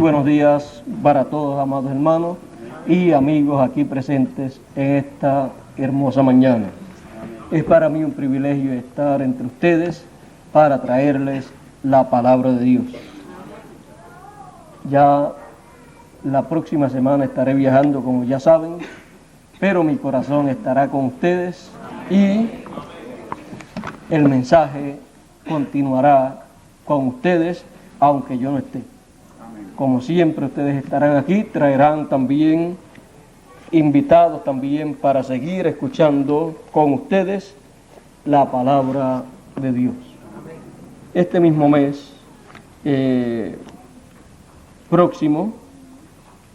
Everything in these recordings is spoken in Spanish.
Buenos días para todos, amados hermanos y amigos aquí presentes en esta hermosa mañana. Es para mí un privilegio estar entre ustedes para traerles la palabra de Dios. Ya la próxima semana estaré viajando, como ya saben, pero mi corazón estará con ustedes y el mensaje continuará con ustedes, aunque yo no esté. Como siempre, ustedes estarán aquí, traerán también invitados también para seguir escuchando con ustedes la palabra de Dios. Este mismo mes próximo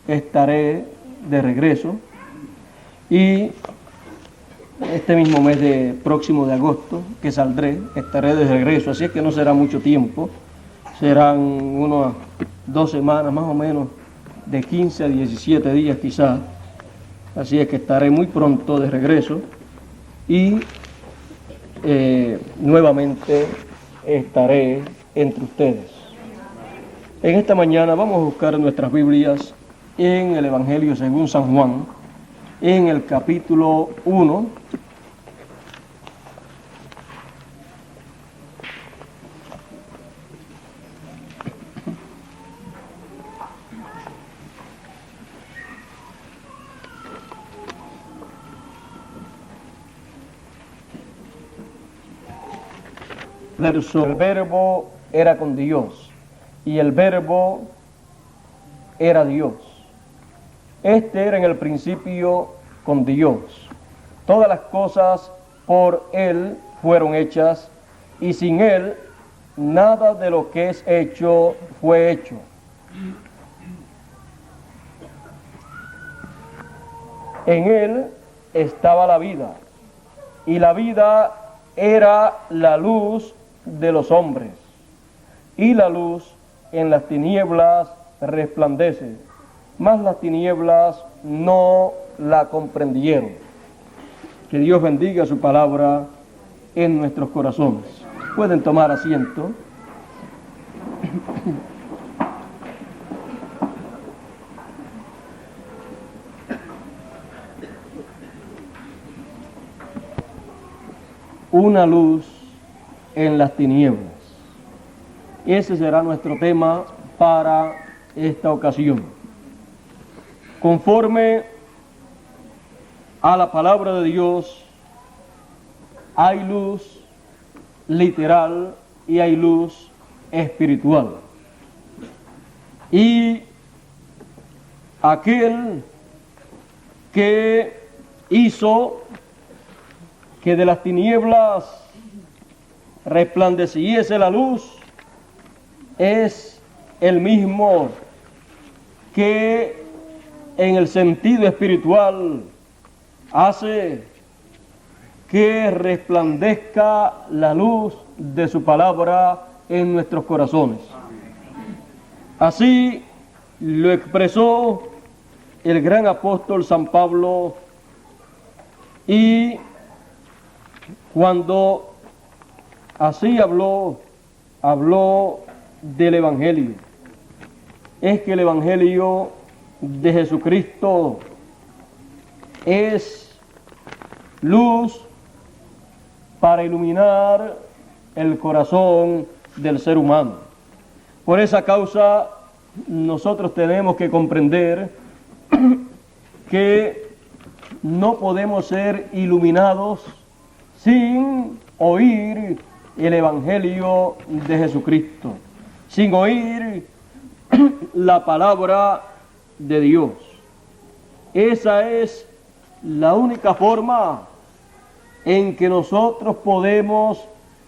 estaré de regreso y este mismo mes próximo de agosto que saldré, estaré de regreso, así es que no será mucho tiempo, serán unas 2 semanas más o menos, de 15 a 17 días quizás, así es que estaré muy pronto de regreso y nuevamente estaré entre ustedes. En esta mañana vamos a buscar nuestras Biblias en el Evangelio según San Juan, en el capítulo 1, el verbo era con Dios y el verbo era Dios. Este era en el principio con Dios. Todas las cosas por Él fueron hechas y sin Él nada de lo que es hecho fue hecho. En Él estaba la vida y la vida era la luz de los hombres, y la luz en las tinieblas resplandece, mas las tinieblas no la comprendieron. Que Dios bendiga su palabra en nuestros corazones. Pueden tomar asiento. Una luz en las tinieblas. Ese será nuestro tema para esta ocasión. Conforme a la palabra de Dios, hay luz literal y hay luz espiritual. Y aquel que hizo que de las tinieblas resplandeciese la luz, es el mismo que en el sentido espiritual hace que resplandezca la luz de su palabra en nuestros corazones. Así lo expresó el gran apóstol San Pablo, y cuando así habló del Evangelio. Es que el Evangelio de Jesucristo es luz para iluminar el corazón del ser humano. Por esa causa nosotros tenemos que comprender que no podemos ser iluminados sin oír el Evangelio de Jesucristo, sin oír la palabra de Dios. Esa es la única forma en que nosotros podemos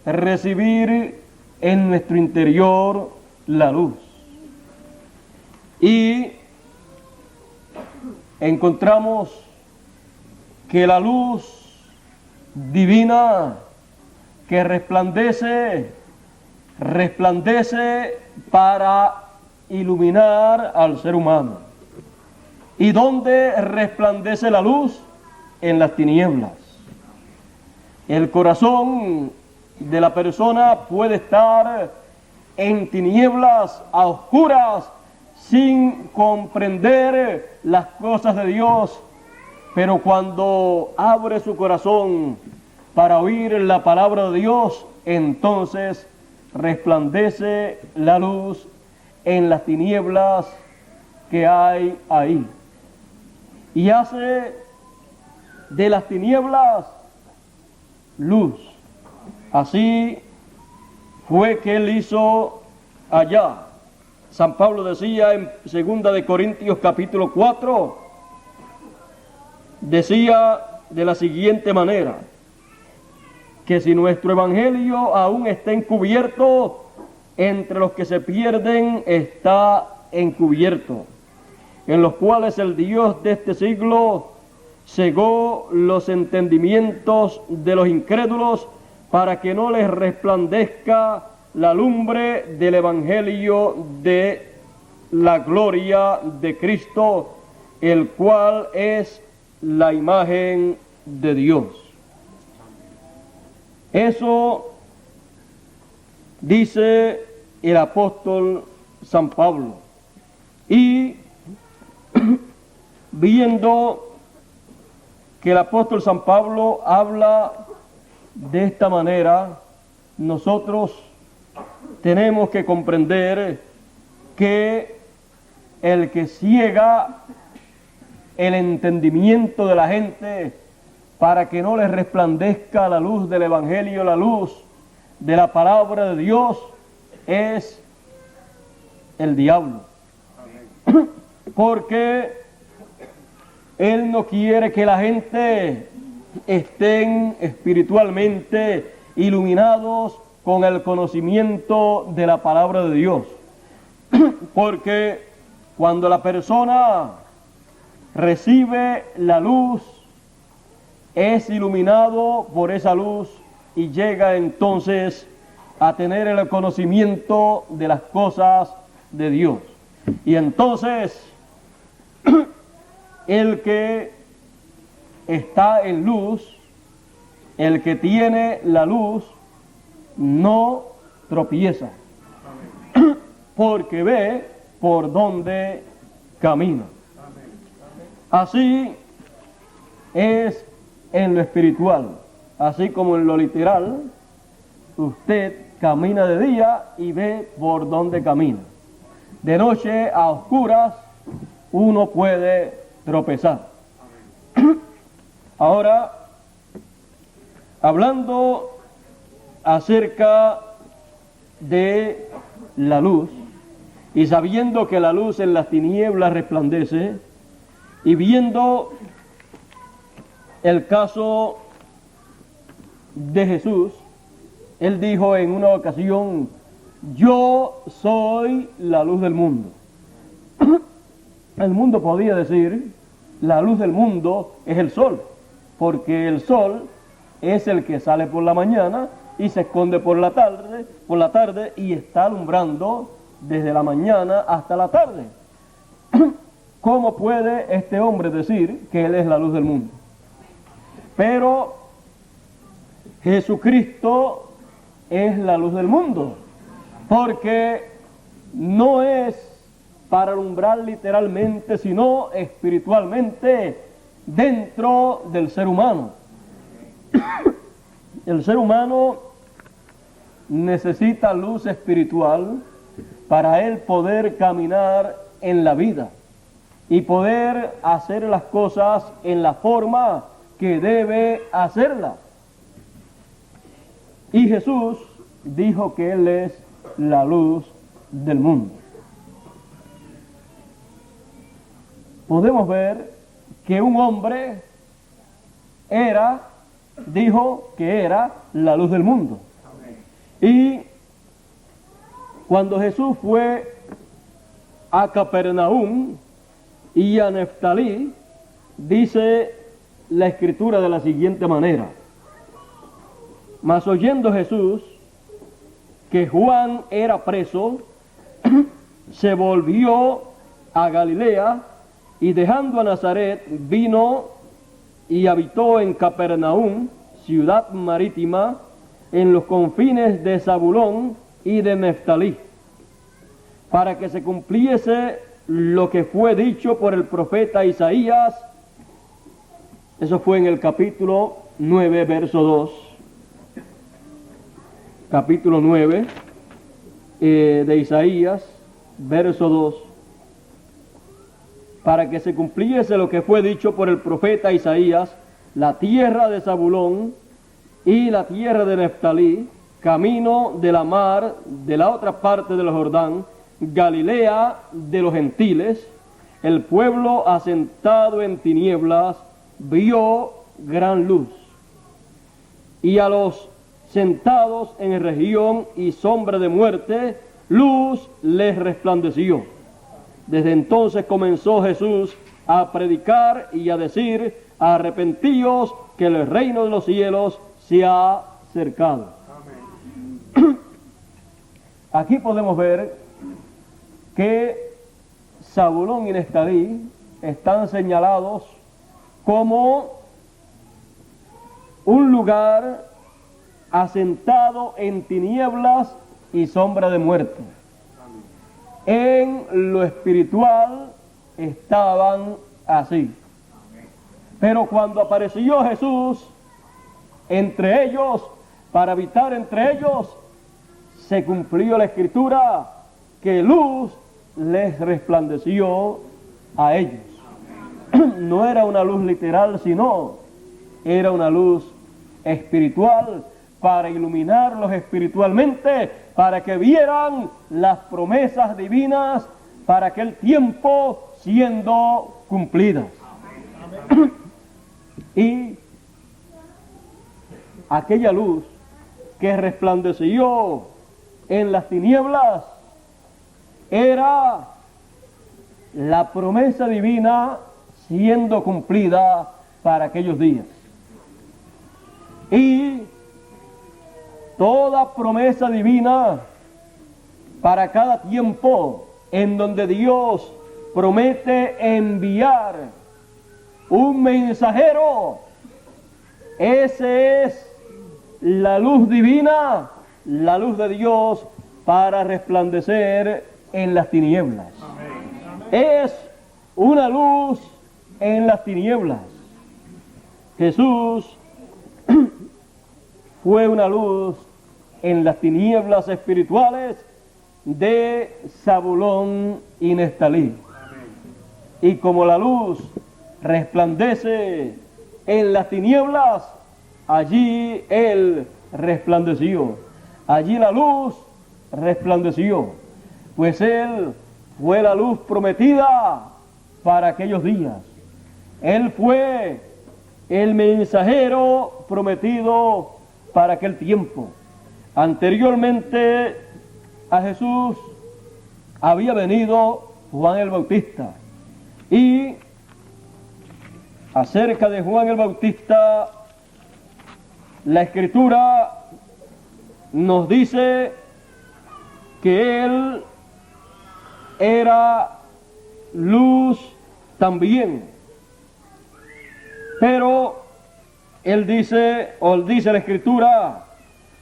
recibir en nuestro interior la luz. Y encontramos que la luz divina que resplandece para iluminar al ser humano. ¿Y dónde resplandece la luz? En las tinieblas. El corazón de la persona puede estar en tinieblas, a oscuras, sin comprender las cosas de Dios, pero cuando abre su corazón para oír la palabra de Dios, entonces resplandece la luz en las tinieblas que hay ahí. Y hace de las tinieblas luz. Así fue que él hizo allá. San Pablo decía en 2 de Corintios capítulo 4, decía de la siguiente manera, que si nuestro evangelio aún está encubierto, entre los que se pierden está encubierto, en los cuales el Dios de este siglo cegó los entendimientos de los incrédulos para que no les resplandezca la lumbre del evangelio de la gloria de Cristo, el cual es la imagen de Dios. Eso dice el apóstol San Pablo. Y viendo que el apóstol San Pablo habla de esta manera, nosotros tenemos que comprender que el que ciega el entendimiento de la gente para que no les resplandezca la luz del evangelio, la luz de la palabra de Dios, es el diablo. Amén. Porque él no quiere que la gente estén espiritualmente iluminados con el conocimiento de la palabra de Dios. Porque cuando la persona recibe la luz, es iluminado por esa luz y llega entonces a tener el conocimiento de las cosas de Dios. Y entonces el que está en luz, el que tiene la luz, no tropieza, porque ve por dónde camina. Así es en lo espiritual, así como en lo literal. Usted camina de día y ve por dónde camina. De noche a oscuras uno puede tropezar. Ahora, hablando acerca de la luz, y sabiendo que la luz en las tinieblas resplandece, y viendo el caso de Jesús, él dijo en una ocasión: yo soy la luz del mundo. El mundo podía decir, la luz del mundo es el sol, porque el sol es el que sale por la mañana y se esconde por la tarde y está alumbrando desde la mañana hasta la tarde. ¿Cómo puede este hombre decir que él es la luz del mundo? Pero Jesucristo es la luz del mundo, porque no es para alumbrar literalmente, sino espiritualmente dentro del ser humano. El ser humano necesita luz espiritual para él poder caminar en la vida y poder hacer las cosas en la forma que debe hacerlas. Y Jesús dijo que Él es la luz del mundo. Podemos ver que un hombre dijo que era la luz del mundo. Y cuando Jesús fue a Capernaum y a Neftalí, dice la Escritura de la siguiente manera: mas oyendo Jesús que Juan era preso, se volvió a Galilea, y dejando a Nazaret vino y habitó en Capernaum, ciudad marítima, en los confines de Zabulón y de Neftalí, para que se cumpliese lo que fue dicho por el profeta Isaías. Eso fue en el capítulo 9, verso 2. Capítulo 9 de Isaías, verso 2. Para que se cumpliese lo que fue dicho por el profeta Isaías, la tierra de Zabulón y la tierra de Neftalí, camino de la mar, de la otra parte del Jordán, Galilea de los gentiles, el pueblo asentado en tinieblas vio gran luz. Y a los sentados en región y sombra de muerte, luz les resplandeció. Desde entonces comenzó Jesús a predicar y a decir: arrepentíos, que el reino de los cielos se ha acercado. Amén. Aquí podemos ver que Zabulón y Neftalí están señalados como un lugar asentado en tinieblas y sombra de muerte. En lo espiritual estaban así. Pero cuando apareció Jesús entre ellos, para habitar entre ellos, se cumplió la escritura, que luz les resplandeció a ellos. No era una luz literal, sino era una luz espiritual, para iluminarlos espiritualmente, para que vieran las promesas divinas para aquel tiempo siendo cumplidas. Y aquella luz que resplandeció en las tinieblas era la promesa divina siendo cumplida para aquellos días. Y toda promesa divina para cada tiempo en donde Dios promete enviar un mensajero, ese es la luz divina, la luz de Dios para resplandecer en las tinieblas. Es una luz en las tinieblas. Jesús fue una luz en las tinieblas espirituales de Zabulón y Neftalí. Y como la luz resplandece en las tinieblas, allí Él resplandeció. Allí la luz resplandeció, pues Él fue la luz prometida para aquellos días. Él fue el mensajero prometido para aquel tiempo. Anteriormente a Jesús había venido Juan el Bautista. Y acerca de Juan el Bautista, la Escritura nos dice que él era luz también. Pero él dice, o dice la Escritura,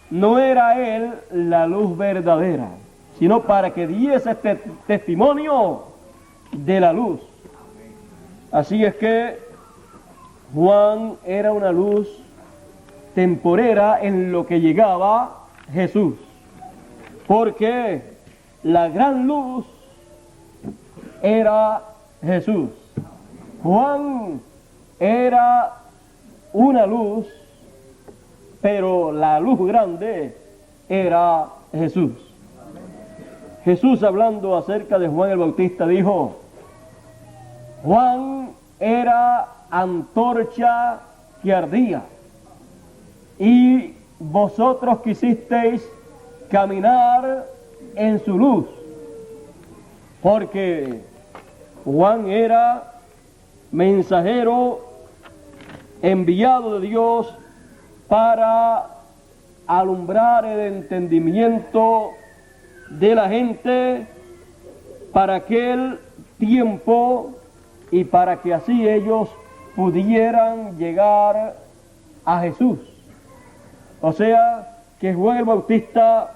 no era él la luz verdadera, sino para que diese testimonio de la luz. Así es que Juan era una luz temporera en lo que llegaba Jesús, porque la gran luz era Jesús. Juan era una luz, pero la luz grande era Jesús. Jesús, hablando acerca de Juan el Bautista, dijo: Juan era antorcha que ardía, y vosotros quisisteis caminar en su luz, porque Juan era mensajero enviado de Dios para alumbrar el entendimiento de la gente para aquel tiempo y para que así ellos pudieran llegar a Jesús. O sea, que Juan el Bautista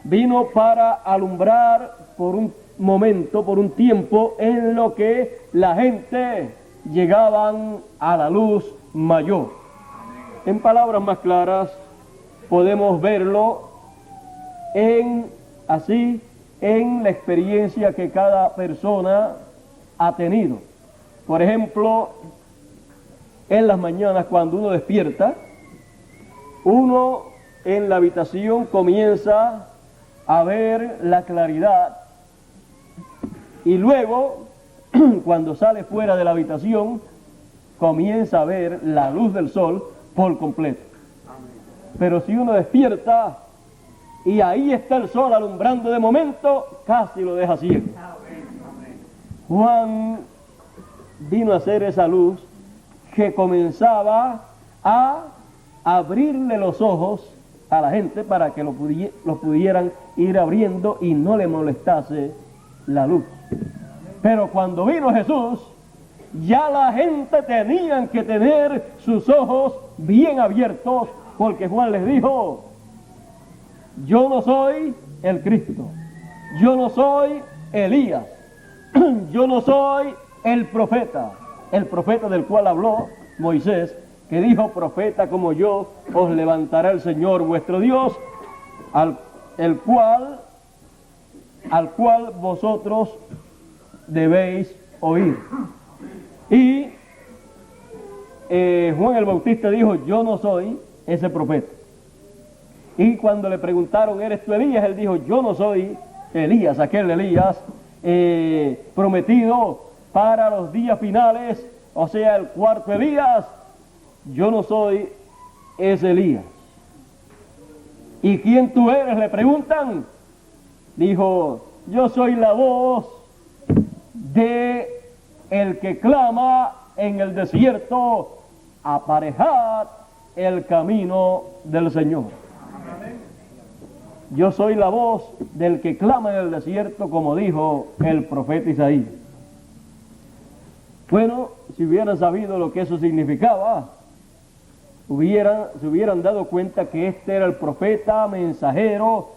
vino para alumbrar por un momento, por un tiempo, en lo que la gente llegaban a la luz mayor. En palabras más claras, podemos verlo en la experiencia que cada persona ha tenido. Por ejemplo, en las mañanas cuando uno despierta, uno en la habitación comienza a ver la claridad y luego cuando sale fuera de la habitación comienza a ver la luz del sol por completo. Pero si uno despierta y ahí está el sol alumbrando de momento, casi lo deja ciego. Juan vino a ser esa luz que comenzaba a abrirle los ojos a la gente para que los pudieran ir abriendo y no le molestase la luz. Pero cuando vino Jesús, ya la gente tenía que tener sus ojos bien abiertos, porque Juan les dijo: yo no soy el Cristo, yo no soy Elías, yo no soy el profeta del cual habló Moisés, que dijo: profeta como yo os levantará el Señor vuestro Dios, al cual vosotros debéis oír. Y Juan el Bautista dijo: yo no soy ese profeta. Y cuando le preguntaron: ¿eres tú Elías?, él dijo: yo no soy Elías, aquel Elías prometido para los días finales, o sea, el cuarto Elías. Yo no soy ese Elías. ¿Y quién tú eres?, le preguntan. Dijo: yo soy la voz de el que clama en el desierto, aparejad el camino del Señor. Yo soy la voz del que clama en el desierto, como dijo el profeta Isaías. Bueno, si hubieran sabido lo que eso significaba, se hubieran dado cuenta que este era el profeta mensajero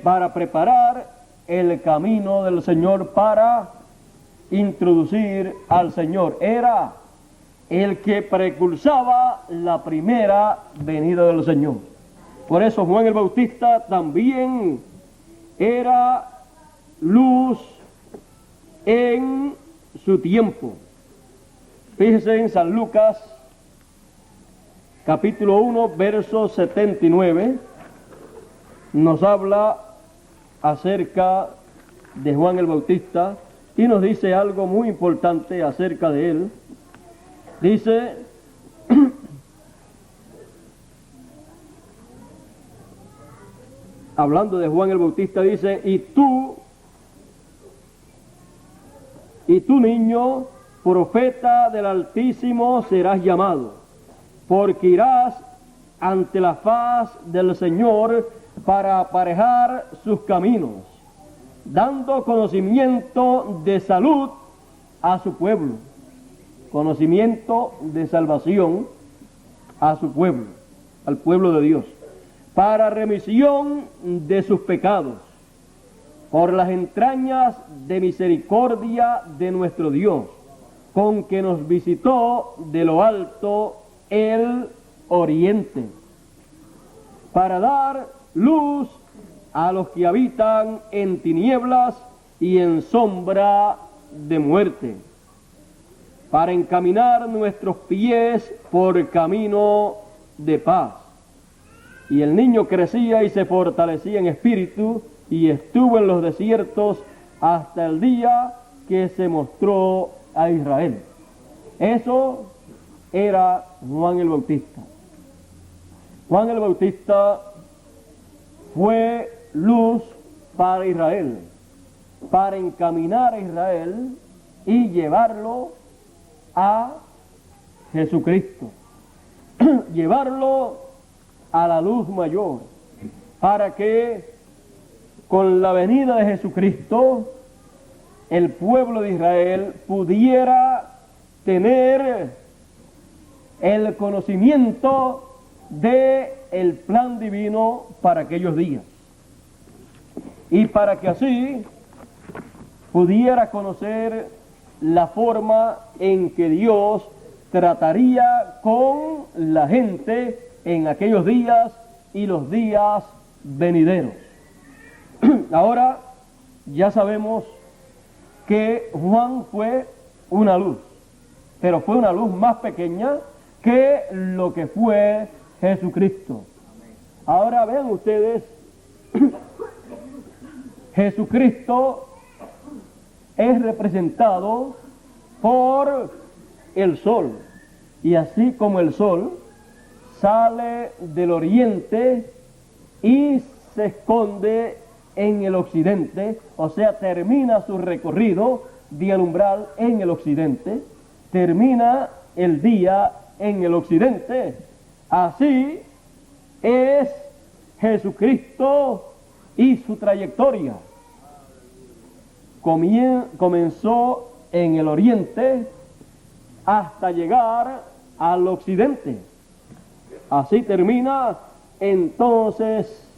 para preparar el camino del Señor, para introducir al Señor. Era el que precursaba la primera venida del Señor. Por eso Juan el Bautista también era luz en su tiempo. Fíjense en San Lucas, capítulo 1, verso 79, nos habla acerca de Juan el Bautista y nos dice algo muy importante acerca de él. Dice: hablando de Juan el Bautista, dice: y tú, niño, profeta del Altísimo serás llamado, porque irás ante la faz del Señor para aparejar sus caminos, dando conocimiento de salud a su pueblo, conocimiento de salvación a su pueblo, al pueblo de Dios, para remisión de sus pecados, por las entrañas de misericordia de nuestro Dios, con que nos visitó de lo alto el oriente, para dar luz a los que habitan en tinieblas y en sombra de muerte, para encaminar nuestros pies por camino de paz. Y el niño crecía y se fortalecía en espíritu, y estuvo en los desiertos hasta el día que se mostró a Israel. Eso era Juan el Bautista. Juan el Bautista fue luz para Israel, para encaminar a Israel y llevarlo a Jesucristo, llevarlo a la luz mayor, para que con la venida de Jesucristo el pueblo de Israel pudiera tener el conocimiento de el plan divino para aquellos días, y para que así pudiera conocer la forma en que Dios trataría con la gente en aquellos días y los días venideros. Ahora ya sabemos que Juan fue una luz, pero fue una luz más pequeña que lo que fue Jesucristo. Ahora vean ustedes, Jesucristo es representado por el sol, y así como el sol sale del oriente y se esconde en el occidente, o sea, termina su recorrido de alumbrar en el occidente, termina el día en el occidente. Así es Jesucristo y su trayectoria. Comenzó en el oriente hasta llegar al occidente. Así termina entonces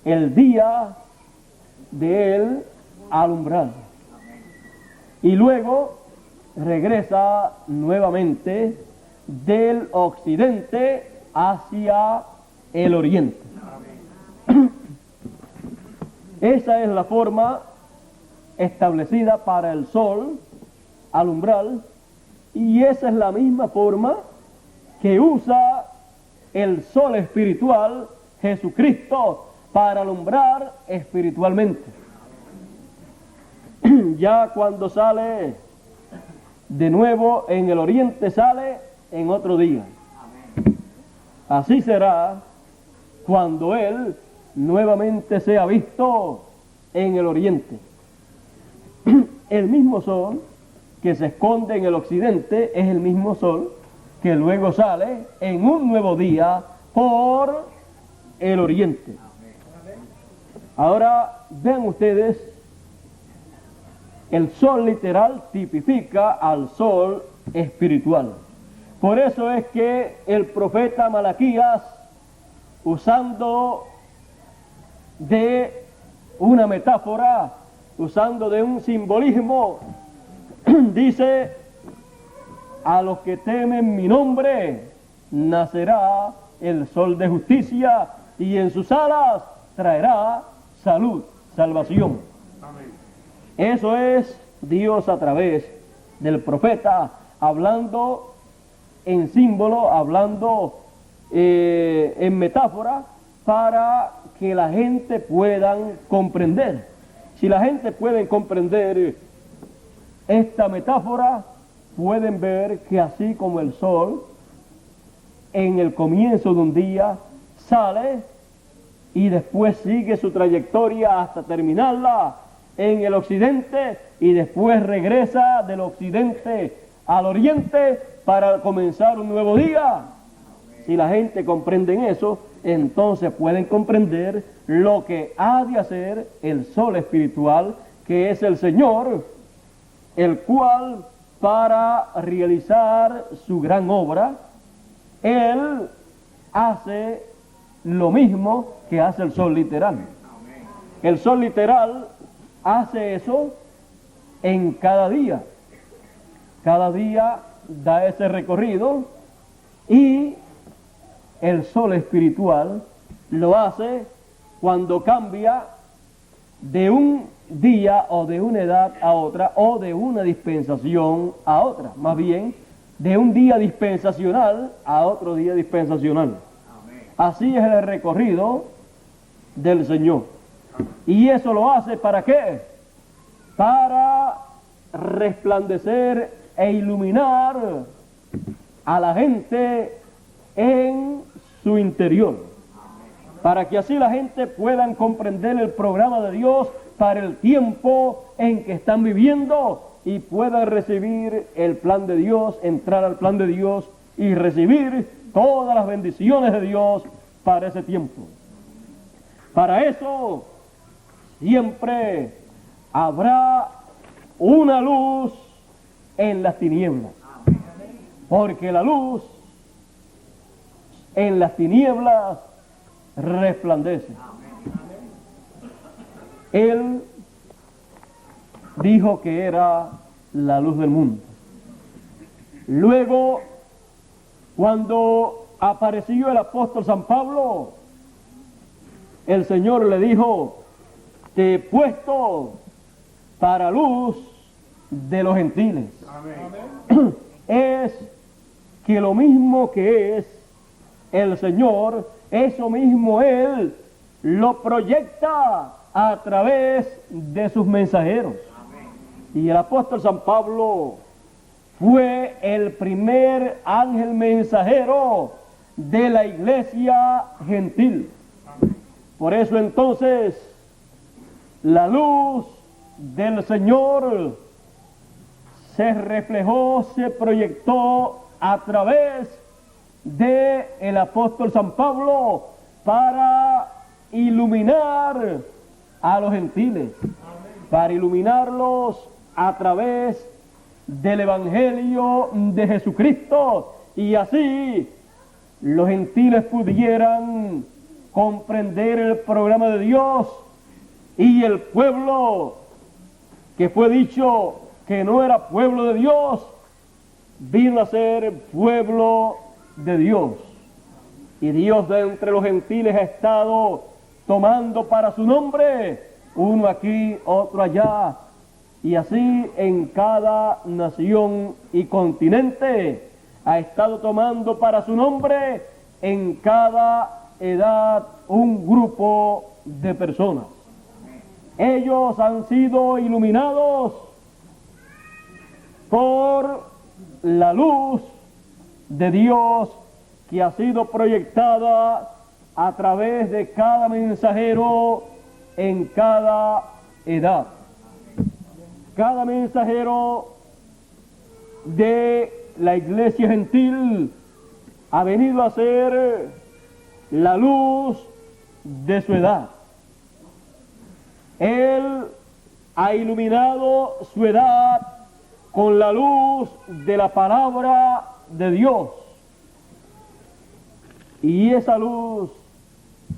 el día de él alumbrar. Y luego regresa nuevamente del occidente hacia el oriente. Esa es la forma establecida para el sol alumbrar, y esa es la misma forma que usa el sol espiritual, Jesucristo, para alumbrar espiritualmente. Ya cuando sale de nuevo en el oriente, sale en otro día. Así será cuando Él nuevamente sea visto en el oriente. El mismo sol que se esconde en el occidente es el mismo sol que luego sale en un nuevo día por el oriente. Ahora vean ustedes, el sol literal tipifica al sol espiritual. Por eso es que el profeta Malaquías, usando de una metáfora, usando de un simbolismo, dice: a los que temen mi nombre nacerá el sol de justicia, y en sus alas traerá salud, salvación. Amén. Eso es Dios a través del profeta, hablando en símbolo, hablando en metáfora, para que la gente pueda comprender. Si la gente puede comprender esta metáfora, pueden ver que así como el sol en el comienzo de un día sale y después sigue su trayectoria hasta terminarla en el occidente, y después regresa del occidente al oriente para comenzar un nuevo día. Si la gente comprende eso, entonces pueden comprender lo que ha de hacer el sol espiritual, que es el Señor, el cual, para realizar su gran obra, Él hace lo mismo que hace el sol literal. El sol literal hace eso en cada día. Cada día da ese recorrido, y el sol espiritual lo hace cuando cambia de un día o de una edad a otra, o de una dispensación a otra, más bien de un día dispensacional a otro día dispensacional. Amén. Así es el recorrido del Señor. Y eso lo hace ¿para qué? Para resplandecer e iluminar a la gente en su interior, para que así la gente pueda comprender el programa de Dios para el tiempo en que están viviendo, y puedan recibir el plan de Dios, entrar al plan de Dios y recibir todas las bendiciones de Dios para ese tiempo. Para eso siempre habrá una luz en las tinieblas, porque la luz en las tinieblas resplandece. Él dijo que era la luz del mundo. Luego, cuando apareció el apóstol San Pablo, el Señor le dijo: te he puesto para luz de los gentiles. Amén. Es que lo mismo que es el Señor, eso mismo Él lo proyecta a través de sus mensajeros. Amén. Y el apóstol San Pablo fue el primer ángel mensajero de la iglesia gentil. Amén. Por eso entonces la luz del Señor se reflejó, se proyectó a través de el apóstol San Pablo para iluminar a los gentiles. Amén. Para iluminarlos a través del Evangelio de Jesucristo, y así los gentiles pudieran comprender el programa de Dios, y el pueblo que fue dicho que no era pueblo de Dios vino a ser pueblo de Dios. Y Dios de entre los gentiles ha estado tomando para su nombre uno aquí, otro allá, y así en cada nación y continente ha estado tomando para su nombre en cada edad un grupo de personas. Ellos han sido iluminados por la luz de Dios que ha sido proyectada a través de cada mensajero en cada edad. Cada mensajero de la iglesia gentil ha venido a ser la luz de su edad. Él ha iluminado su edad con la luz de la palabra de Dios. Y esa luz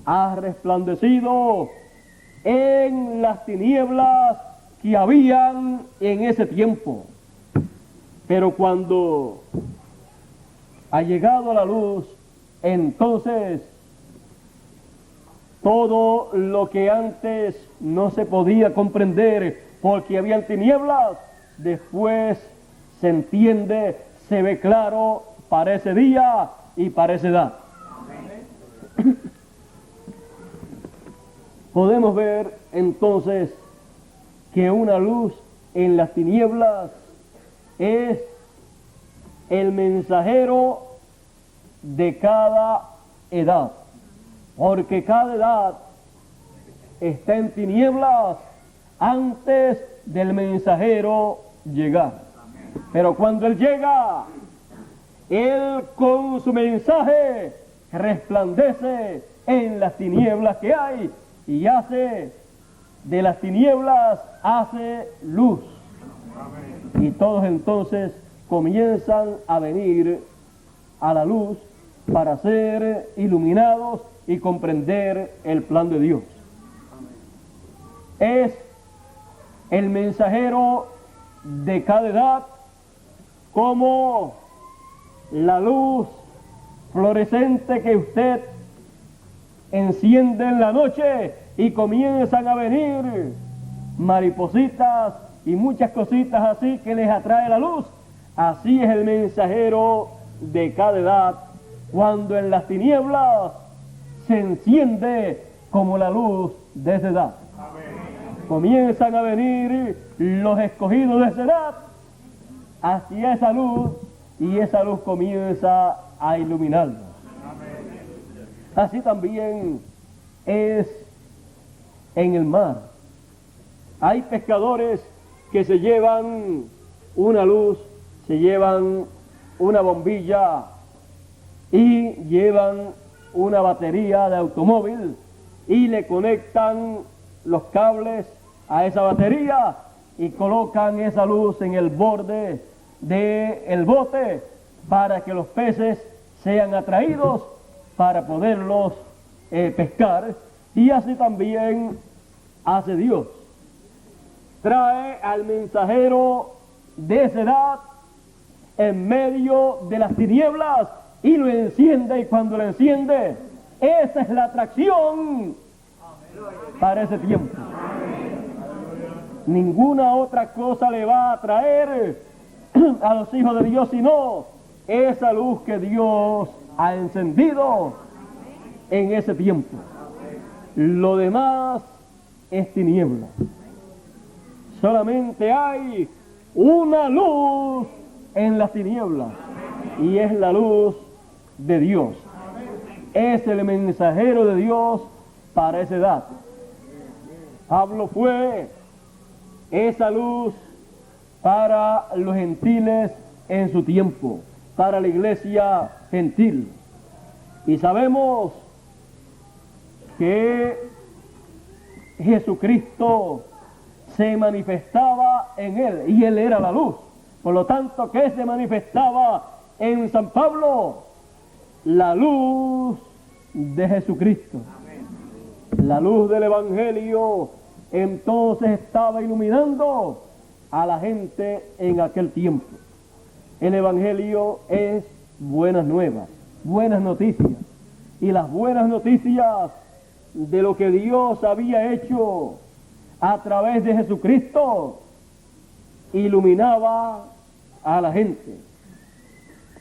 ha resplandecido en las tinieblas que habían en ese tiempo. Pero cuando ha llegado la luz, entonces todo lo que antes no se podía comprender porque habían tinieblas, después se entiende, se ve claro para ese día y para esa edad. Amén. Podemos ver entonces que una luz en las tinieblas es el mensajero de cada edad, porque cada edad está en tinieblas antes del mensajero llegar. Pero cuando él llega, él con su mensaje resplandece en las tinieblas que hay y hace de las tinieblas hace luz. Y todos entonces comienzan a venir a la luz para ser iluminados y comprender el plan de Dios. Es el mensajero de cada edad como la luz fluorescente que usted enciende en la noche y comienzan a venir maripositas y muchas cositas así que les atrae la luz. Así es el mensajero de cada edad cuando en las tinieblas se enciende como la luz de esa edad. Amén. Comienzan a venir los escogidos de esa edad hacia esa luz y esa luz comienza a iluminarlos. Así también es en el mar. Hay pescadores que se llevan una luz, se llevan una bombilla y llevan una batería de automóvil y le conectan los cables a esa batería y colocan esa luz en el borde del bote para que los peces sean atraídos para poderlos pescar, y así también hace Dios. trae al mensajero de esa edad en medio de las tinieblas y lo enciende, y cuando lo enciende, esa es la atracción para ese tiempo. Ninguna otra cosa le va a atraer a los hijos de Dios sino esa luz que Dios ha encendido en ese tiempo. Lo demás es tiniebla. Solamente hay una luz en las tinieblas, y es la luz de Dios. Es el mensajero de Dios para esa edad. Pablo fue esa luz para los gentiles en su tiempo, para la iglesia gentil. Y sabemos que Jesucristo se manifestaba en él, y él era la luz. Por lo tanto, ¿qué se manifestaba en San Pablo? La luz de Jesucristo. La luz del Evangelio entonces estaba iluminando a la gente en aquel tiempo. El Evangelio es buenas nuevas, buenas noticias. Y las buenas noticias de lo que Dios había hecho a través de Jesucristo iluminaba a la gente,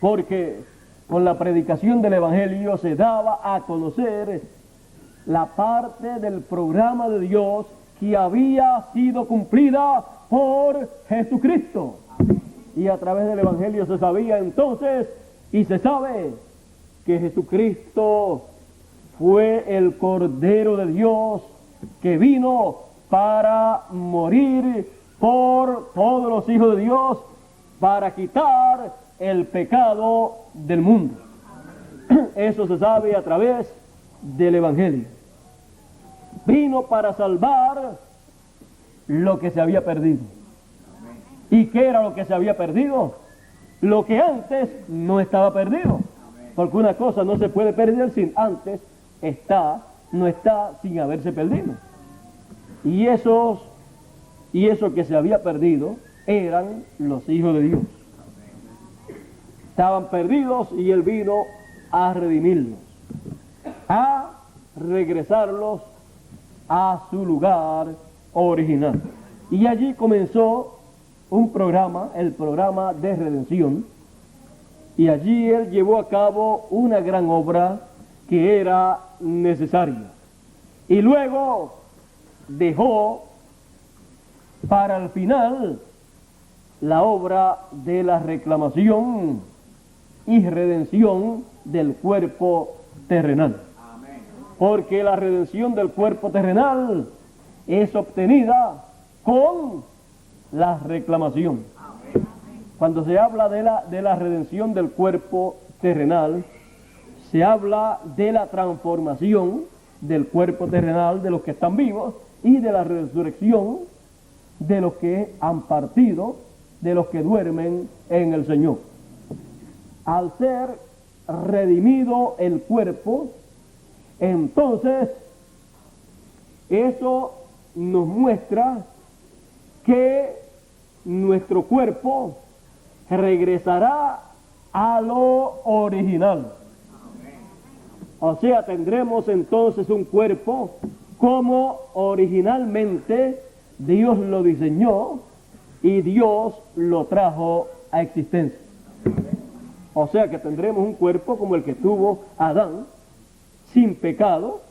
porque con la predicación del Evangelio se daba a conocer la parte del programa de Dios que había sido cumplida por Jesucristo. Y a través del Evangelio se sabía entonces, y se sabe, que Jesucristo fue el Cordero de Dios que vino para morir por todos los hijos de Dios, para quitar el pecado del mundo. Eso se sabe a través del Evangelio. Vino para salvar lo que se había perdido. ¿Y qué era lo que se había perdido? Lo que antes no estaba perdido. Porque una cosa no se puede perder sin antes no está sin haberse perdido. Y eso que se había perdido eran los hijos de Dios. Estaban perdidos y Él vino a redimirlos, a regresarlos a su lugar original. Y allí comenzó un programa, el programa de redención, y allí Él llevó a cabo una gran obra que era necesaria. Y luego dejó para el final la obra de la reclamación y redención del cuerpo terrenal. Porque la redención del cuerpo terrenal es obtenida con la reclamación. Cuando se habla de la redención del cuerpo terrenal, se habla de la transformación del cuerpo terrenal de los que están vivos y de la resurrección de los que han partido, de los que duermen en el Señor. Al ser redimido el cuerpo, entonces eso nos muestra que nuestro cuerpo regresará a lo original. O sea, tendremos entonces un cuerpo como originalmente Dios lo diseñó y Dios lo trajo a existencia. O sea que tendremos un cuerpo como el que tuvo Adán, sin pecado.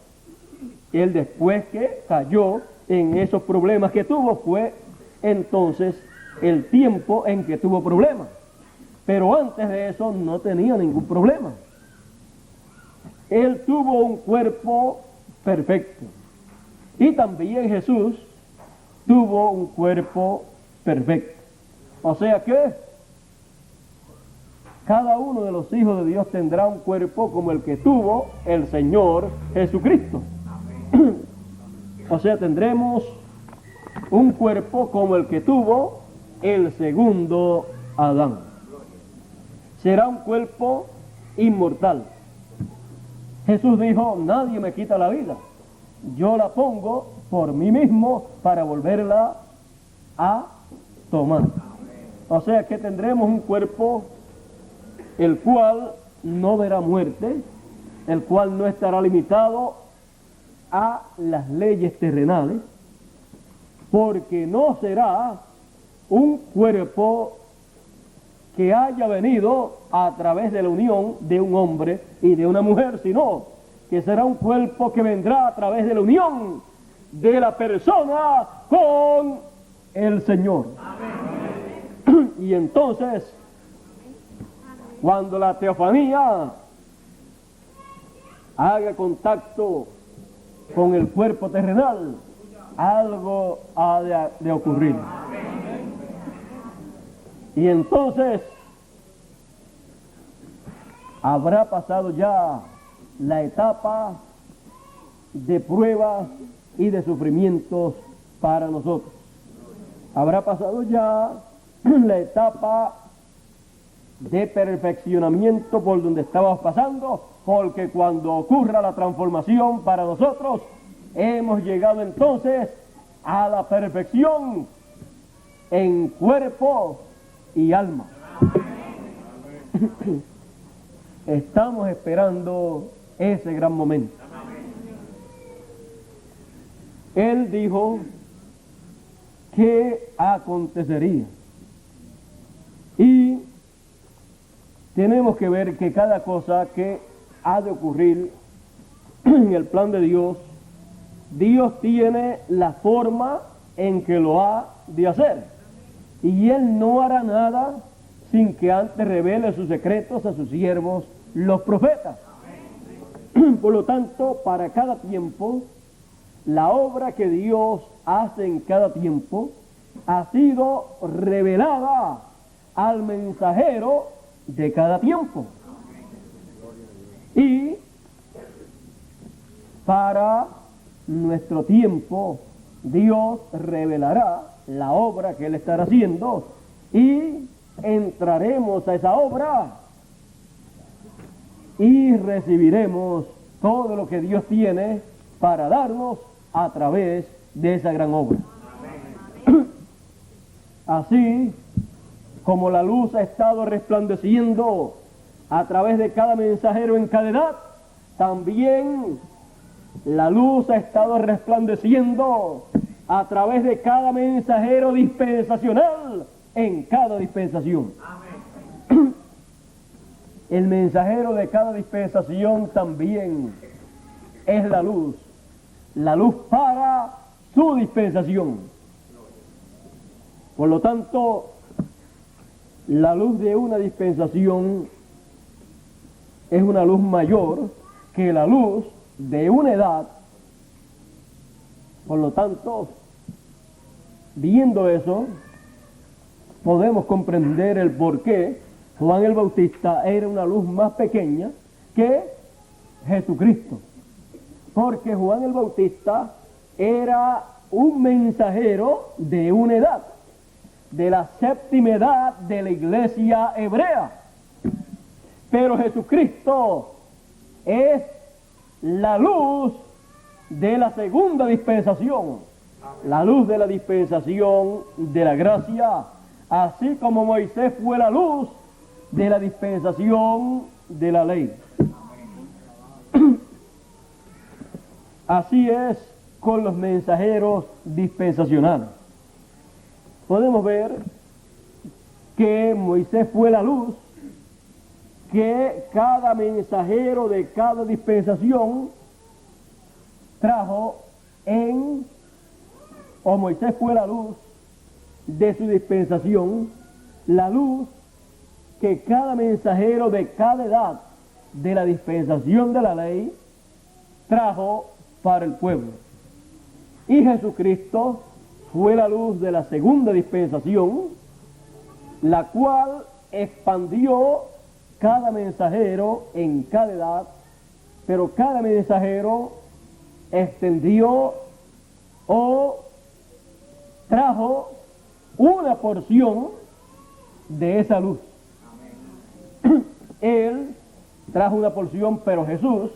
Él, después que cayó en esos problemas que tuvo, fue entonces el tiempo en que tuvo problemas. Pero antes de eso no tenía ningún problema. Él tuvo un cuerpo perfecto. Y también Jesús tuvo un cuerpo perfecto. O sea que cada uno de los hijos de Dios tendrá un cuerpo como el que tuvo el Señor Jesucristo. O sea, tendremos un cuerpo como el que tuvo el segundo Adán. Será un cuerpo inmortal. Jesús dijo: nadie me quita la vida, yo la pongo por mí mismo para volverla a tomar. O sea que tendremos un cuerpo el cual no verá muerte, el cual no estará limitado a las leyes terrenales, porque no será un cuerpo que haya venido a través de la unión de un hombre y de una mujer, sino que será un cuerpo que vendrá a través de la unión de la persona con el Señor. Amén. Y entonces, cuando la teofanía haga contacto con el cuerpo terrenal, algo ha de ocurrir. Y entonces habrá pasado ya la etapa de pruebas y de sufrimientos para nosotros. Habrá pasado ya la etapa de perfeccionamiento por donde estábamos pasando, porque cuando ocurra la transformación para nosotros, hemos llegado entonces a la perfección en cuerpo y alma. Estamos esperando ese gran momento. Él dijo que acontecería. Y tenemos que ver que cada cosa que ha de ocurrir en el plan de Dios, Dios tiene la forma en que lo ha de hacer. Y Él no hará nada sin que antes revele sus secretos a sus siervos, los profetas. Por lo tanto, para cada tiempo, la obra que Dios hace en cada tiempo ha sido revelada al mensajero de cada tiempo. Y para nuestro tiempo, Dios revelará la obra que Él estará haciendo y entraremos a esa obra y recibiremos todo lo que Dios tiene para darnos a través de esa gran obra. Así como la luz ha estado resplandeciendo a través de cada mensajero en cada edad, también la luz ha estado resplandeciendo a través de cada mensajero dispensacional en cada dispensación. Amén. El mensajero de cada dispensación también es la luz para su dispensación. Por lo tanto, la luz de una dispensación es una luz mayor que la luz de una edad. Por lo tanto, viendo eso, podemos comprender el por qué Juan el Bautista era una luz más pequeña que Jesucristo. Porque Juan el Bautista era un mensajero de una edad, de la séptima edad de la iglesia hebrea. Pero Jesucristo es la luz de la segunda dispensación, la luz de la dispensación de la gracia, así como Moisés fue la luz de la dispensación de la ley. Así es con los mensajeros dispensacionales. Podemos ver que Moisés fue la luz que cada mensajero de cada dispensación trajo o Moisés fue la luz de su dispensación, la luz que cada mensajero de cada edad de la dispensación de la ley trajo para el pueblo. Y Jesucristo fue la luz de la segunda dispensación, la cual expandió cada mensajero en cada edad, pero cada mensajero extendió o trajo una porción de esa luz. Él trajo una porción, pero Jesús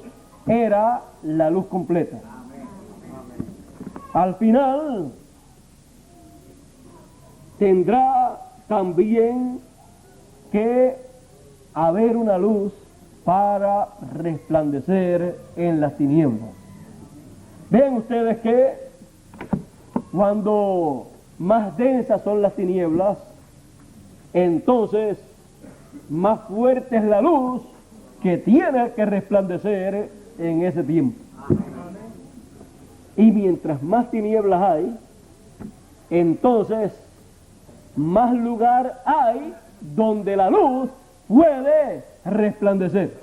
era la luz completa. Al final, tendrá también que haber una luz para resplandecer en las tinieblas. Ven ustedes que cuando más densas son las tinieblas, entonces más fuerte es la luz que tiene que resplandecer en ese tiempo. Y mientras más tinieblas hay, entonces más lugar hay donde la luz puede resplandecer.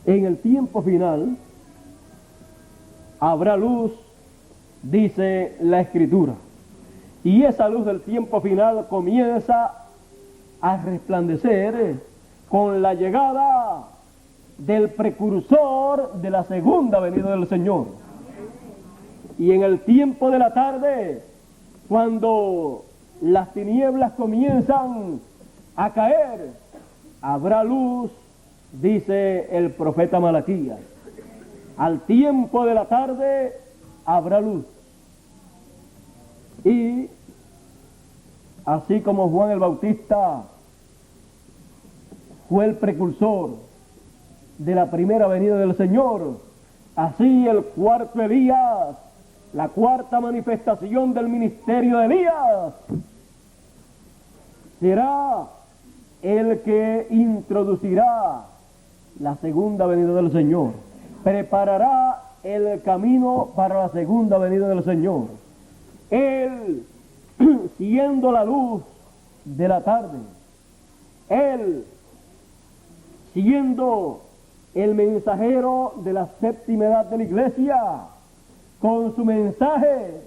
En el tiempo final habrá luz, dice la Escritura, y esa luz del tiempo final comienza a resplandecer con la llegada del precursor de la segunda venida del Señor. Y en el tiempo de la tarde, cuando las tinieblas comienzan a caer, habrá luz, dice el profeta Malaquías. Al tiempo de la tarde habrá luz. Y así como Juan el Bautista fue el precursor de la primera venida del Señor, así el cuarto Elías, la cuarta manifestación del ministerio de Elías, será el que introducirá la segunda venida del Señor, preparará el camino para la segunda venida del Señor. Él, siendo la luz de la tarde, Él, siendo el mensajero de la séptima edad de la iglesia, con su mensaje,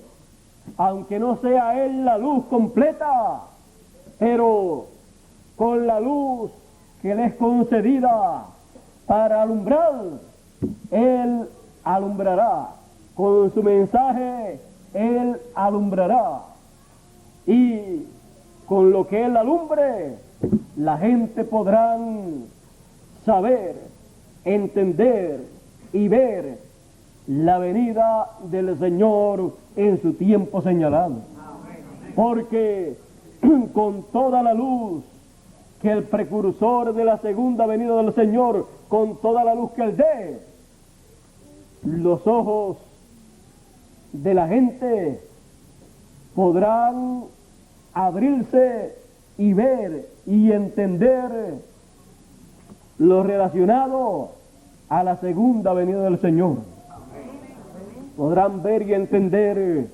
aunque no sea Él la luz completa, pero con la luz que le es concedida para alumbrar, Él alumbrará. Con su mensaje, Él alumbrará. Y con lo que Él alumbre, la gente podrán saber, entender y ver la venida del Señor en su tiempo señalado. Porque con toda la luz que el precursor de la segunda venida del Señor, con toda la luz que Él dé, los ojos de la gente podrán abrirse y ver y entender lo relacionado a la segunda venida del Señor. Podrán ver y entender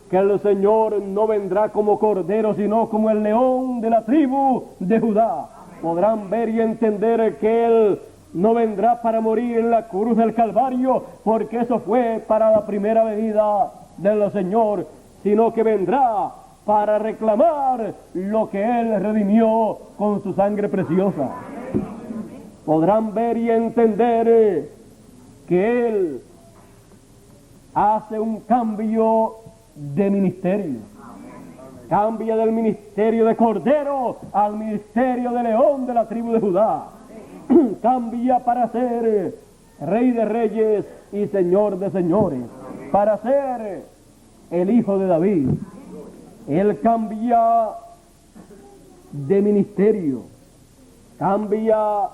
que el Señor no vendrá como cordero, sino como el león de la tribu de Judá. Podrán ver y entender que Él no vendrá para morir en la cruz del Calvario, porque eso fue para la primera venida del Señor, sino que vendrá para reclamar lo que Él redimió con su sangre preciosa. Podrán ver y entender que Él hace un cambio de ministerio. Cambia del ministerio de cordero al ministerio de león de la tribu de Judá. Cambia para ser rey de reyes y señor de señores, para ser el hijo de David. Él cambia de ministerio, cambia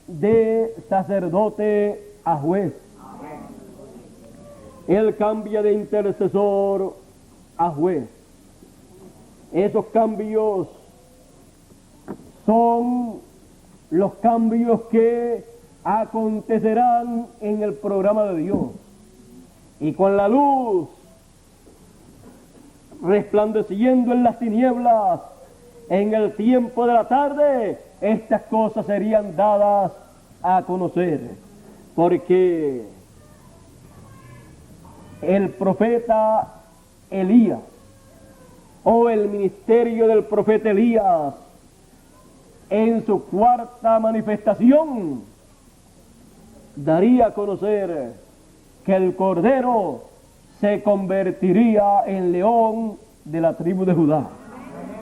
de sacerdote a juez. Él cambia de intercesor a juez. Esos cambios son los cambios que acontecerán en el programa de Dios. Y con la luz resplandeciendo en las tinieblas, en el tiempo de la tarde, estas cosas serían dadas a conocer. Porque el profeta Elías, o el ministerio del profeta Elías, en su cuarta manifestación, daría a conocer que el Cordero se convertiría en león de la tribu de Judá.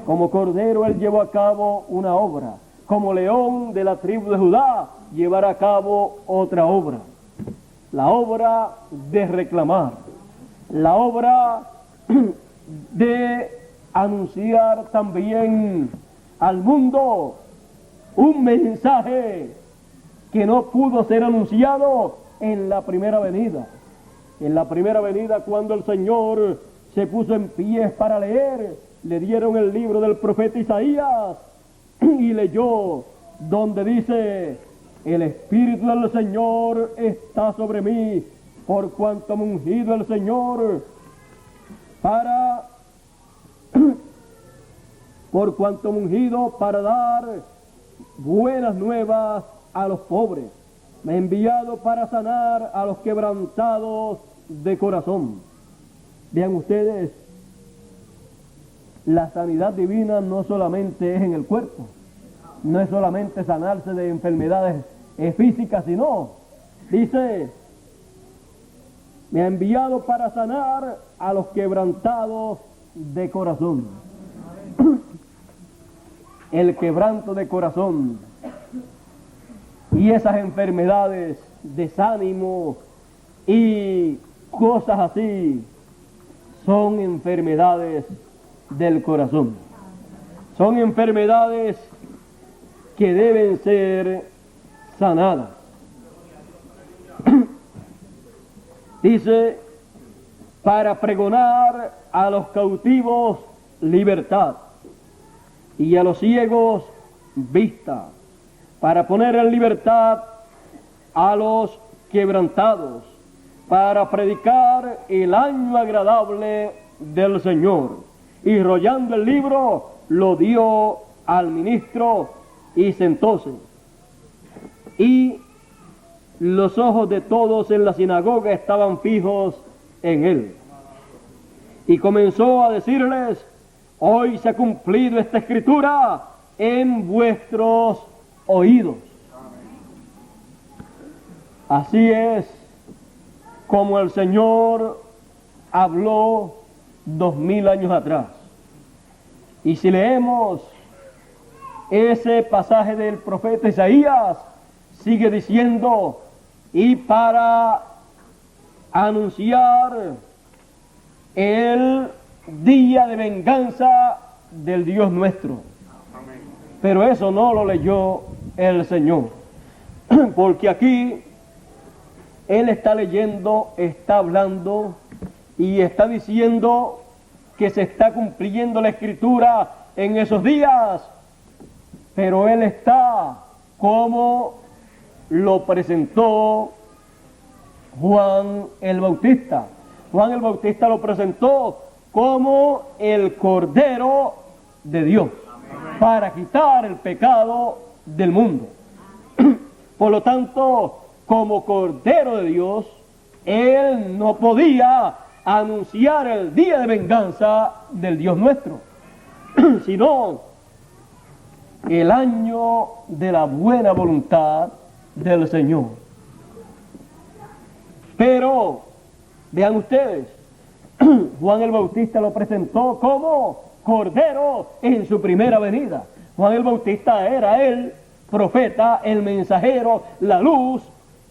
Como Cordero Él llevó a cabo una obra, como león de la tribu de Judá llevará a cabo otra obra. la obra de reclamar, la obra de anunciar también al mundo un mensaje que no pudo ser anunciado en la primera venida. En la primera venida, cuando el Señor se puso en pie para leer, le dieron el libro del profeta Isaías y leyó donde dice: el Espíritu del Señor está sobre mí, por cuanto me ha ungido el Señor para dar buenas nuevas a los pobres. Me ha enviado para sanar a los quebrantados de corazón. Vean ustedes, la sanidad divina no solamente es en el cuerpo, no es solamente sanarse de enfermedades físicas, sino, dice, me ha enviado para sanar a los quebrantados de corazón. El quebranto de corazón y esas enfermedades, desánimo y cosas así, son enfermedades del corazón. Son enfermedades que deben ser sanadas. Dice, para pregonar a los cautivos libertad y a los ciegos vista, para poner en libertad a los quebrantados, para predicar el año agradable del Señor. Y rollando el libro, lo dio al ministro y sentóse. Y los ojos de todos en la sinagoga estaban fijos en él. Y comenzó a decirles: hoy se ha cumplido esta escritura en vuestros oídos. Así es como el Señor habló 2000 años atrás. Y si leemos ese pasaje del profeta Isaías, sigue diciendo: y para anunciar el día de venganza del Dios nuestro. Pero eso no lo leyó el Señor, porque aquí Él está leyendo, está hablando y está diciendo que se está cumpliendo la Escritura en esos días, pero Él está como lo presentó Juan el Bautista. Juan el Bautista lo presentó como el Cordero de Dios para quitar el pecado del mundo. Por lo tanto, como Cordero de Dios, Él no podía anunciar el día de venganza del Dios nuestro, sino el año de la buena voluntad del Señor. Pero, vean ustedes, Juan el Bautista lo presentó como Cordero en su primera venida. Juan el Bautista era el profeta, el mensajero, la luz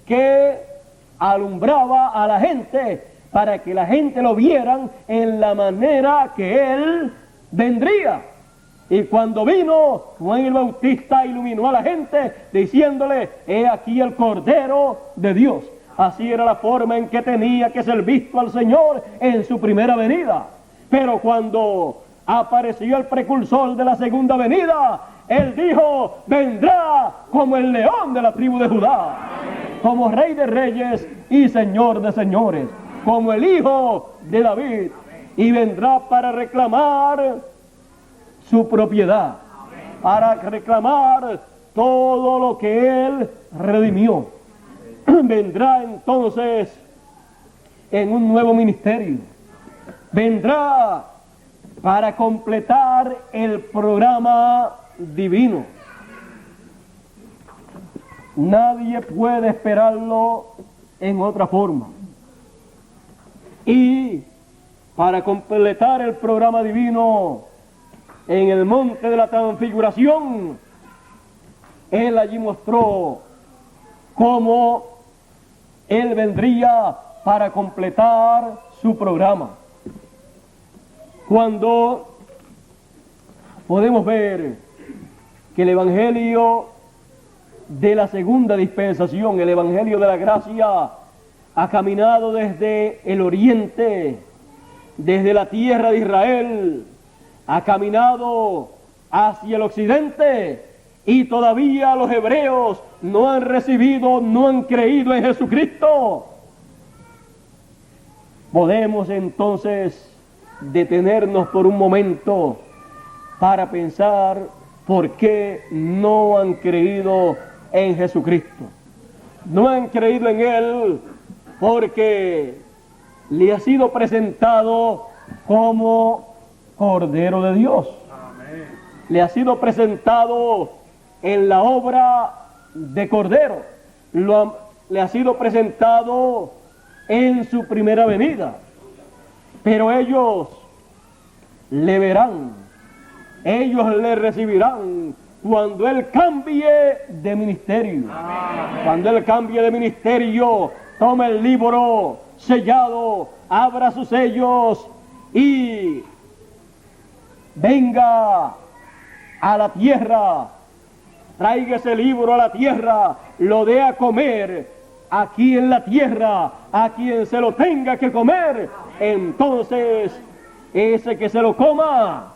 que alumbraba a la gente para que la gente lo vieran en la manera que él vendría. Y cuando vino, Juan el Bautista iluminó a la gente diciéndole: he aquí el Cordero de Dios. Así era la forma en que tenía que ser visto al Señor en su primera venida. Pero cuando apareció el precursor de la segunda venida, Él dijo: vendrá como el león de la tribu de Judá, como Rey de reyes y Señor de señores, como el Hijo de David, y vendrá para reclamar su propiedad, para reclamar todo lo que Él redimió. Vendrá entonces en un nuevo ministerio, vendrá para completar el programa divino. Nadie puede esperarlo en otra forma. Y para completar el programa divino en el monte de la transfiguración, Él allí mostró cómo Él vendría para completar su programa. Cuando podemos ver que el Evangelio de la segunda dispensación, el Evangelio de la gracia, ha caminado desde el oriente, desde la tierra de Israel, ha caminado hacia el occidente, y todavía los hebreos no han recibido, no han creído en Jesucristo. Podemos entonces detenernos por un momento para pensar por qué no han creído en Jesucristo. No han creído en Él porque le ha sido presentado como Cordero de Dios. Amén. Le ha sido presentado en la obra de Cordero. Le ha sido presentado en su primera venida. Pero ellos le verán, ellos le recibirán cuando Él cambie de ministerio. Amén. Cuando Él cambie de ministerio, tome el libro sellado, abra sus sellos y venga a la tierra, traiga ese libro a la tierra, lo dé a comer aquí en la tierra a quien se lo tenga que comer. Entonces ese que se lo coma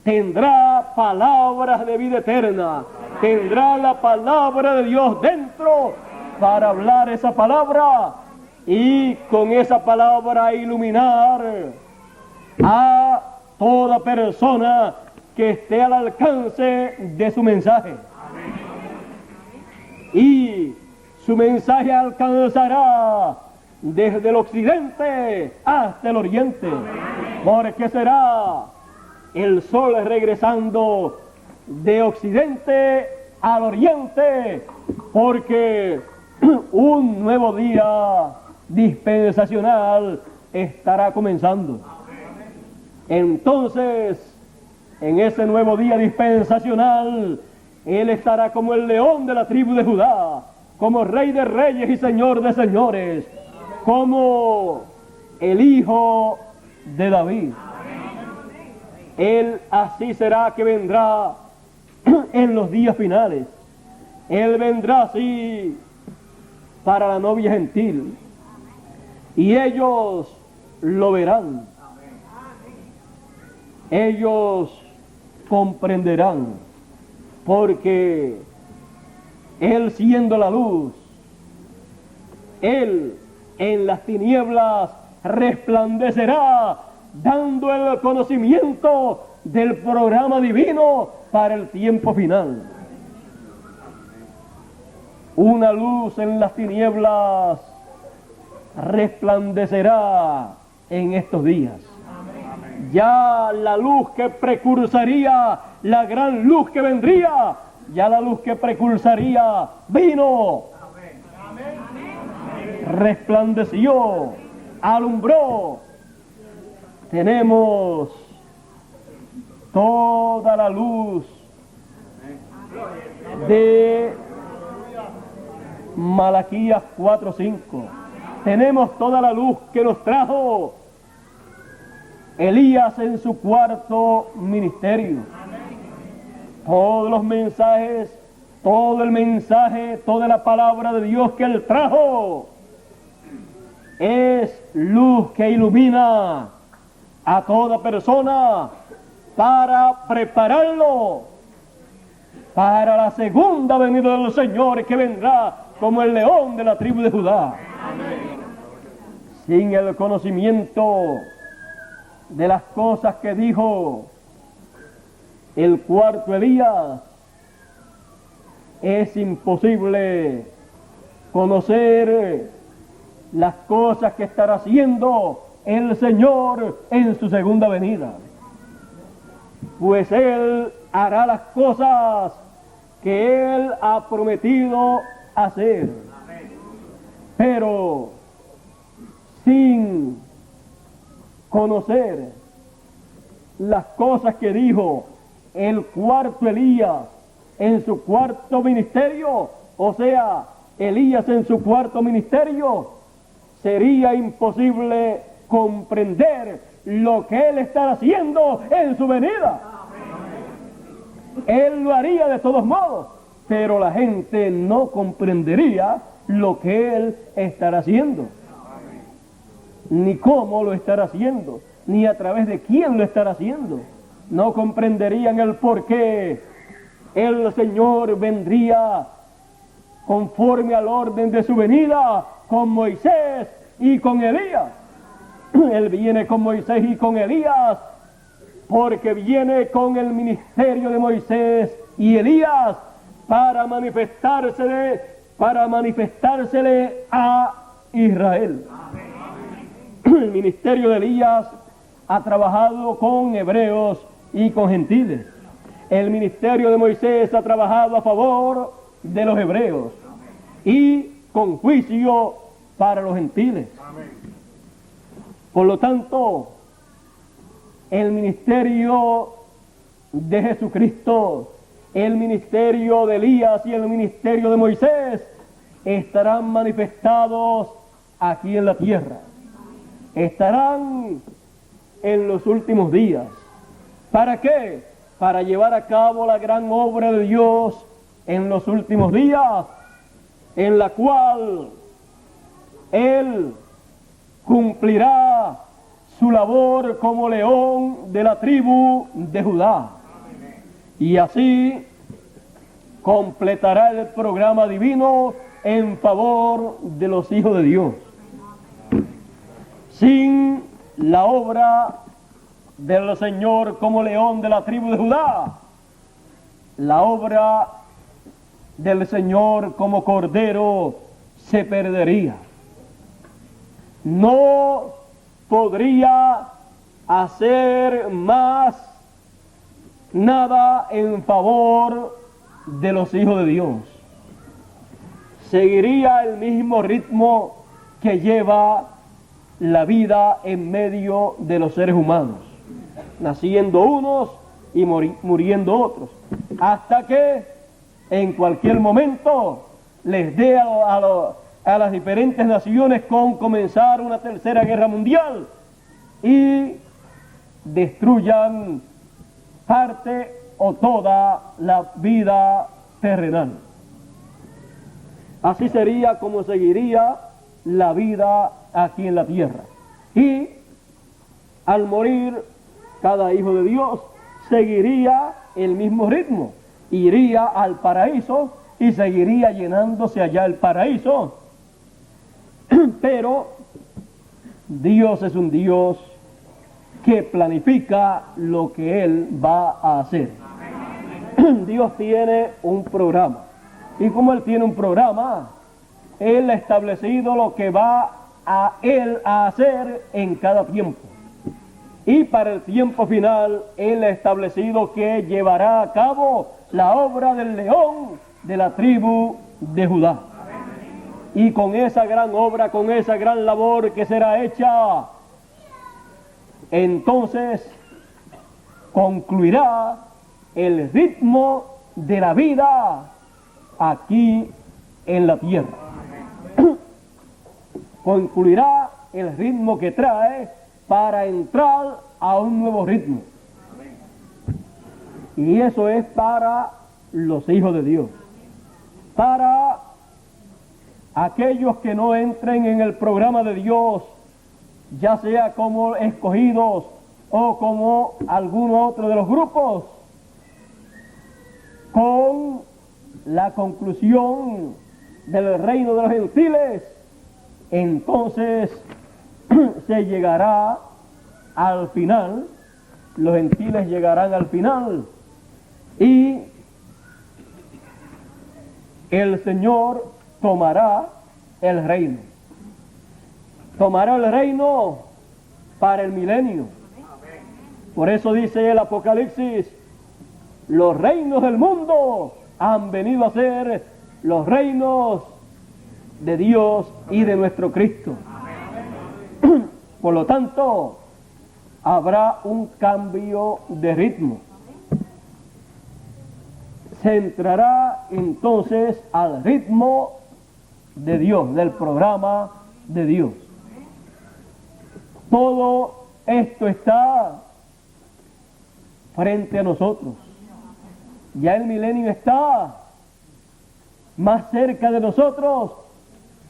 tendrá palabras de vida eterna, tendrá la palabra de Dios dentro para hablar esa palabra y con esa palabra iluminar a toda persona que esté al alcance de su mensaje. Y su mensaje alcanzará desde el occidente hasta el oriente, porque será el sol regresando de occidente al oriente, porque un nuevo día dispensacional estará comenzando. Entonces, en ese nuevo día dispensacional, Él estará como el león de la tribu de Judá, como Rey de reyes y Señor de señores, como el Hijo de David. Él así será que vendrá en los días finales. Él vendrá así para la novia gentil, y ellos lo verán. Ellos comprenderán, porque Él siendo la luz, Él en las tinieblas resplandecerá, dando el conocimiento del programa divino para el tiempo final. Una luz en las tinieblas resplandecerá en estos días. Ya la luz que precursaría la gran luz que vendría, ya la luz que precursaría vino, resplandeció, alumbró. Tenemos toda la luz de Malaquías 4:5. Tenemos toda la luz que nos trajo Elías en su cuarto ministerio. Todos los mensajes, todo el mensaje, toda la palabra de Dios que Él trajo es luz que ilumina a toda persona para prepararlo para la segunda venida del Señor, que vendrá como el león de la tribu de Judá. Amén. Sin el conocimiento de las cosas que dijo el cuarto Elías, es imposible conocer las cosas que estará haciendo el Señor en su segunda venida. Pues Él hará las cosas que Él ha prometido hacer. Pero sin conocer las cosas que dijo el cuarto Elías en su cuarto ministerio, o sea, Elías en su cuarto ministerio, sería imposible comprender lo que él estará haciendo en su venida. Él lo haría de todos modos, pero la gente no comprendería lo que él estará haciendo, ni cómo lo estará haciendo, ni a través de quién lo estará haciendo. No comprenderían el por qué el Señor vendría conforme al orden de su venida con Moisés y con Elías. Él viene con Moisés y con Elías porque viene con el ministerio de Moisés y Elías para manifestársele a Israel. El ministerio de Elías ha trabajado con hebreos y con gentiles. El ministerio de Moisés ha trabajado a favor de los hebreos y con juicio para los gentiles. Por lo tanto, el ministerio de Jesucristo, el ministerio de Elías y el ministerio de Moisés estarán manifestados aquí en la tierra. Estarán en los últimos días. ¿Para qué? Para llevar a cabo la gran obra de Dios en los últimos días, en la cual Él cumplirá su labor como león de la tribu de Judá. Y así completará el programa divino en favor de los hijos de Dios. Sin la obra del Señor como león de la tribu de Judá, la obra del Señor como cordero se perdería. No podría hacer más nada en favor de los hijos de Dios. Seguiría el mismo ritmo que lleva la vida en medio de los seres humanos, naciendo unos y muriendo otros, hasta que en cualquier momento les dé a las diferentes naciones con comenzar una tercera guerra mundial y destruyan parte o toda la vida terrenal. Así sería como seguiría la vida aquí en la tierra. Y al morir cada hijo de Dios seguiría el mismo ritmo, iría al paraíso y seguiría llenándose allá el paraíso. Pero Dios es un Dios que planifica lo que Él va a hacer. Dios tiene un programa, y como Él tiene un programa, Él ha establecido lo que va a Él a hacer en cada tiempo. Y para el tiempo final, Él ha establecido que llevará a cabo la obra del león de la tribu de Judá. Y con esa gran obra, con esa gran labor que será hecha, entonces concluirá el ritmo de la vida aquí en la tierra. Concluirá el ritmo que trae para entrar a un nuevo ritmo. Y eso es para los hijos de Dios. Para aquellos que no entren en el programa de Dios, ya sea como escogidos o como alguno otro de los grupos, con la conclusión del reino de los gentiles, entonces se llegará al final, los gentiles llegarán al final y el Señor tomará el reino. Tomará el reino para el milenio. Por eso dice el Apocalipsis, los reinos del mundo han venido a ser los reinos de Dios y de nuestro Cristo. Por lo tanto, habrá un cambio de ritmo. Se entrará entonces al ritmo de Dios, del programa de Dios. Todo esto está frente a nosotros. Ya el milenio está más cerca de nosotros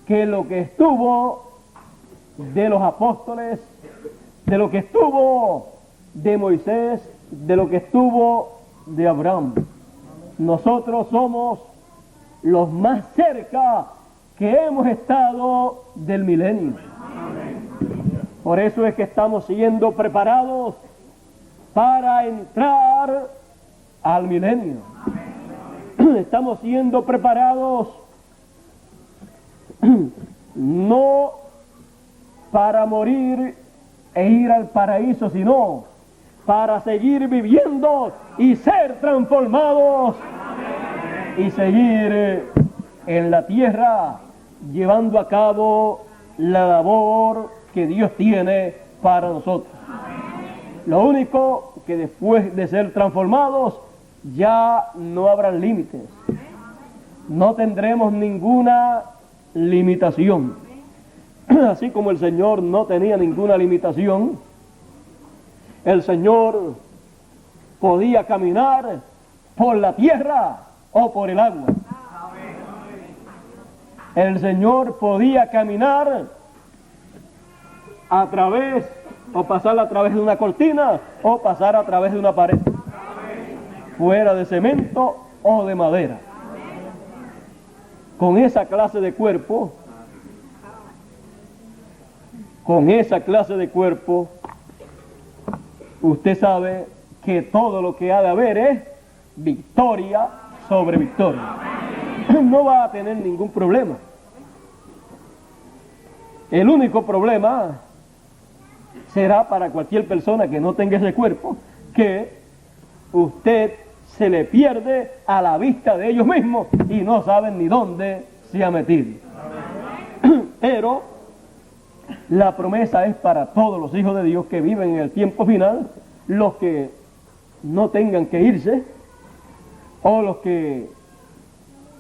que lo que estuvo de los apóstoles, de lo que estuvo de Moisés, de lo que estuvo de Abraham. Nosotros somos los más cerca que hemos estado del milenio. Por eso es que estamos siendo preparados para entrar al milenio. Estamos siendo preparados no para morir e ir al paraíso, sino para seguir viviendo y ser transformados y seguir en la tierra llevando a cabo la labor que Dios tiene para nosotros. Lo único que después de ser transformados ya no habrá límites, no tendremos ninguna limitación. Así como el Señor no tenía ninguna limitación, el Señor podía caminar por la tierra o por el agua. El Señor podía caminar a través o pasar a través de una cortina o pasar a través de una pared, fuera de cemento o de madera. Con esa clase de cuerpo, usted sabe que todo lo que ha de haber es victoria sobre victoria. No va a tener ningún problema. El único problema será para cualquier persona que no tenga ese cuerpo, que usted se le pierde a la vista de ellos mismos y no saben ni dónde se ha metido. Pero la promesa es para todos los hijos de Dios que viven en el tiempo final, los que no tengan que irse o los que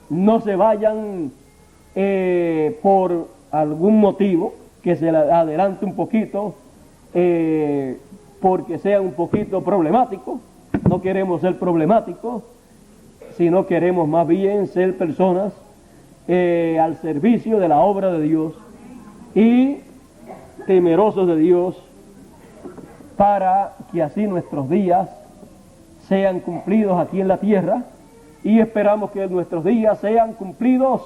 no se vayan por algún motivo, que se adelante un poquito, porque sea un poquito problemático. No queremos ser problemáticos, sino queremos más bien ser personas al servicio de la obra de Dios y temerosos de Dios, para que así nuestros días sean cumplidos aquí en la tierra, y esperamos que nuestros días sean cumplidos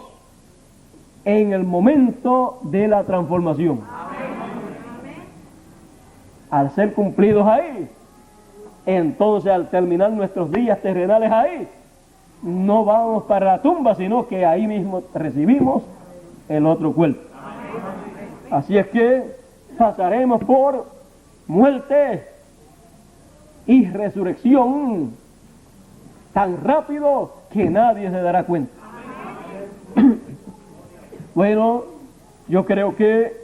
en el momento de la transformación. Al ser cumplidos ahí, entonces al terminar nuestros días terrenales ahí, no vamos para la tumba, sino que ahí mismo recibimos el otro cuerpo. Así es que pasaremos por muerte y resurrección tan rápido que nadie se dará cuenta. Bueno, yo creo que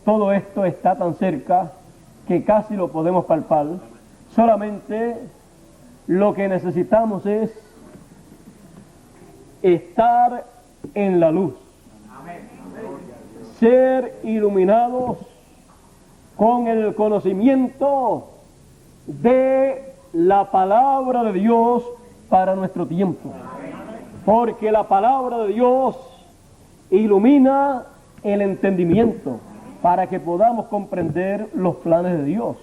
todo esto está tan cerca que casi lo podemos palpar. Solamente lo que necesitamos es estar en la luz, ser iluminados con el conocimiento de la palabra de Dios para nuestro tiempo, porque la palabra de Dios ilumina el entendimiento para que podamos comprender los planes de Dios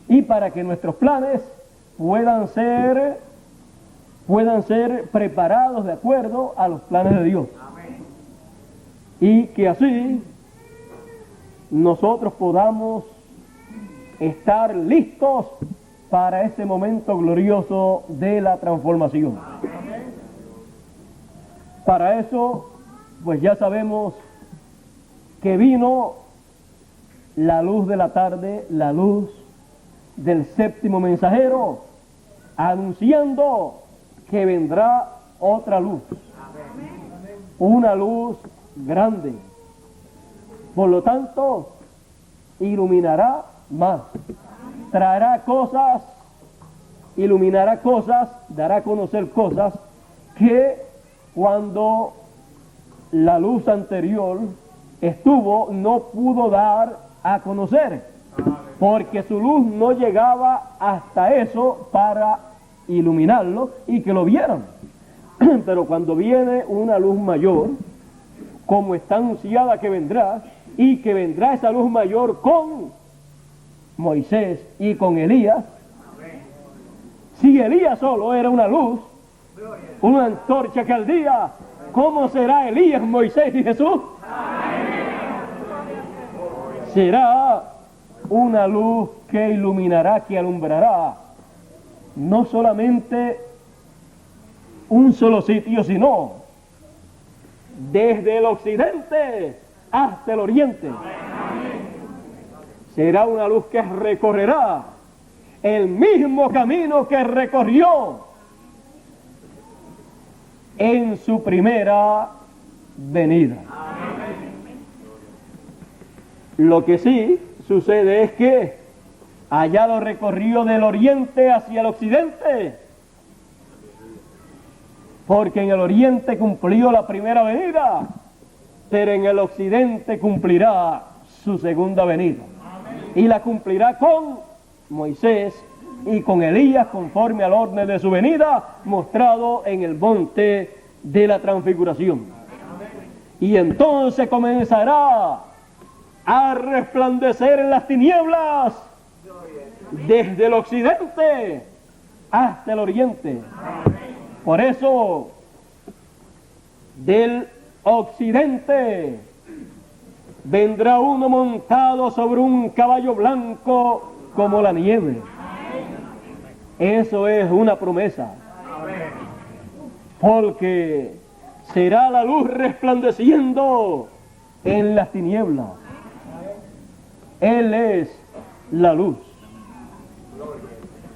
y para que nuestros planes puedan ser preparados de acuerdo a los planes de Dios. Y que así nosotros podamos estar listos para ese momento glorioso de la transformación. Para eso, pues ya sabemos que vino la luz de la tarde, la luz del séptimo mensajero, anunciando que vendrá otra luz, una luz grande. Por lo tanto, iluminará más, traerá cosas, iluminará cosas, dará a conocer cosas que cuando la luz anterior no pudo dar a conocer, porque su luz no llegaba hasta eso para iluminarlo y que lo vieran. Pero cuando viene una luz mayor, como está anunciada que vendrá, y que vendrá esa luz mayor con Moisés y con Elías, si Elías solo era una luz, una antorcha que ardía, ¿cómo será Elías, Moisés y Jesús? Será una luz que iluminará, que alumbrará no solamente un solo sitio, sino desde el occidente hasta el oriente. Será una luz que recorrerá el mismo camino que recorrió en su primera venida. Lo que sí sucede es que allá lo recorrió del oriente hacia el occidente, porque en el oriente cumplió la primera venida, pero en el occidente cumplirá su segunda venida. Y la cumplirá con Moisés y con Elías, conforme al orden de su venida, mostrado en el monte de la transfiguración. Y entonces comenzará a resplandecer en las tinieblas desde el occidente hasta el oriente. Por eso, del occidente vendrá uno montado sobre un caballo blanco como la nieve. Eso es una promesa, porque será la luz resplandeciendo en las tinieblas. Él es la luz.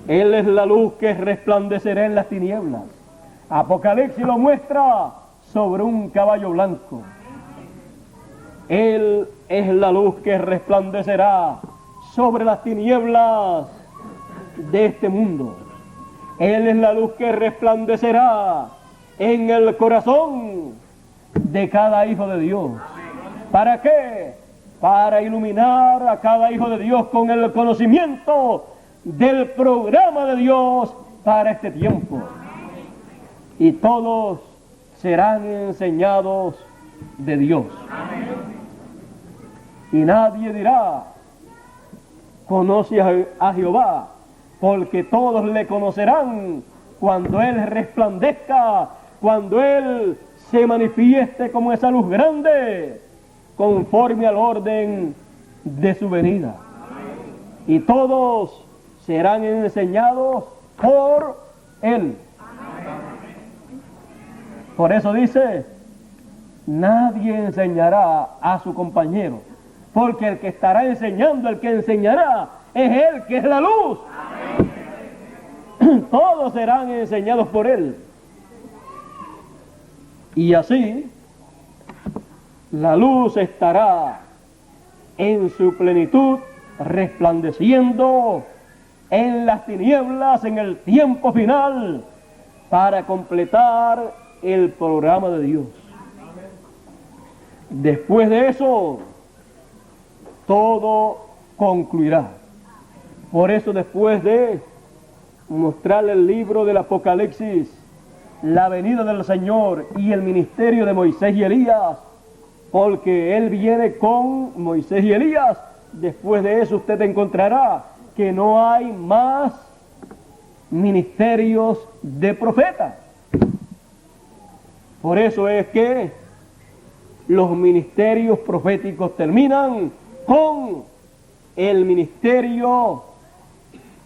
Él es la luz que resplandecerá en las tinieblas. Apocalipsis lo muestra sobre un caballo blanco. Él es la luz que resplandecerá sobre las tinieblas de este mundo. Él es la luz que resplandecerá en el corazón de cada hijo de Dios. ¿Para qué? Para iluminar a cada hijo de Dios con el conocimiento del programa de Dios para este tiempo. Y todos serán enseñados de Dios. Y nadie dirá, conoce a Jehová, porque todos le conocerán cuando Él resplandezca, cuando Él se manifieste como esa luz grande, conforme al orden de su venida. Y todos serán enseñados por Él. Por eso dice, nadie enseñará a su compañero, porque el que estará enseñando, el que enseñará, es Él, que es la luz. Todos serán enseñados por Él. Y así, la luz estará en su plenitud, resplandeciendo en las tinieblas en el tiempo final, para completar el programa de Dios. Después de eso, todo concluirá. Por eso, después de mostrarle el libro del Apocalipsis, la venida del Señor y el ministerio de Moisés y Elías, porque Él viene con Moisés y Elías, después de eso usted encontrará que no hay más ministerios de profetas. Por eso es que los ministerios proféticos terminan con el ministerio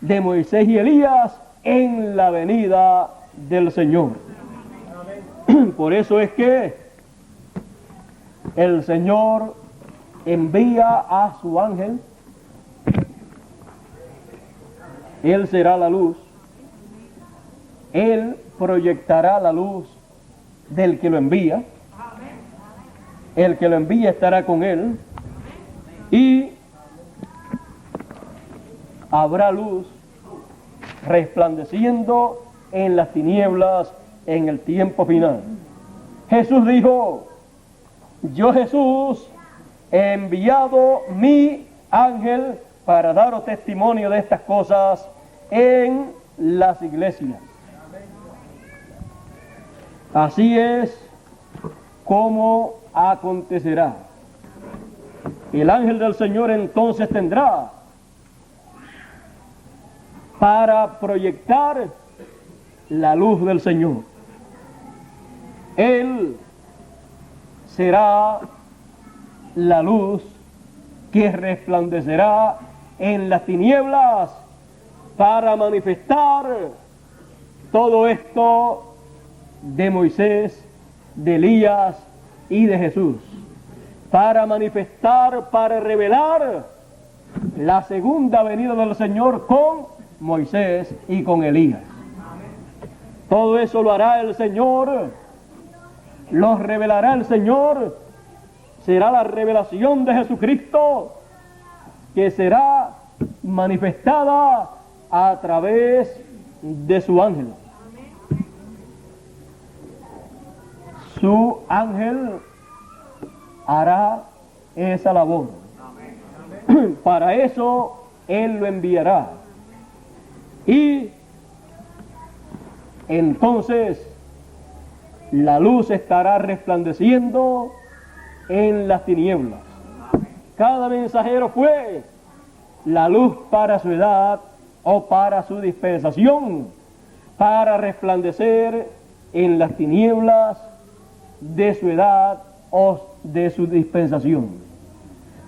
de Moisés y Elías en la venida del Señor. Por eso es que el Señor envía a su ángel. Él será la luz. Él proyectará la luz del que lo envía. El que lo envía estará con él. Y habrá luz resplandeciendo en las tinieblas en el tiempo final. Jesús dijo yo Jesús he enviado mi ángel para daros testimonio de estas cosas en las iglesias. Así es como acontecerá. El ángel del Señor entonces tendrá para proyectar la luz del Señor. Él será la luz que resplandecerá en las tinieblas para manifestar todo esto de Moisés, de Elías y de Jesús, para manifestar, para revelar la segunda venida del Señor con Moisés y con Elías. Todo eso lo hará el Señor, lo revelará el Señor, será la revelación de Jesucristo que será manifestada a través de su ángel. Su ángel hará esa labor. Para eso Él lo enviará. Y entonces la luz estará resplandeciendo en las tinieblas. Cada mensajero fue la luz para su edad o para su dispensación, para resplandecer en las tinieblas de su edad o de su dispensación,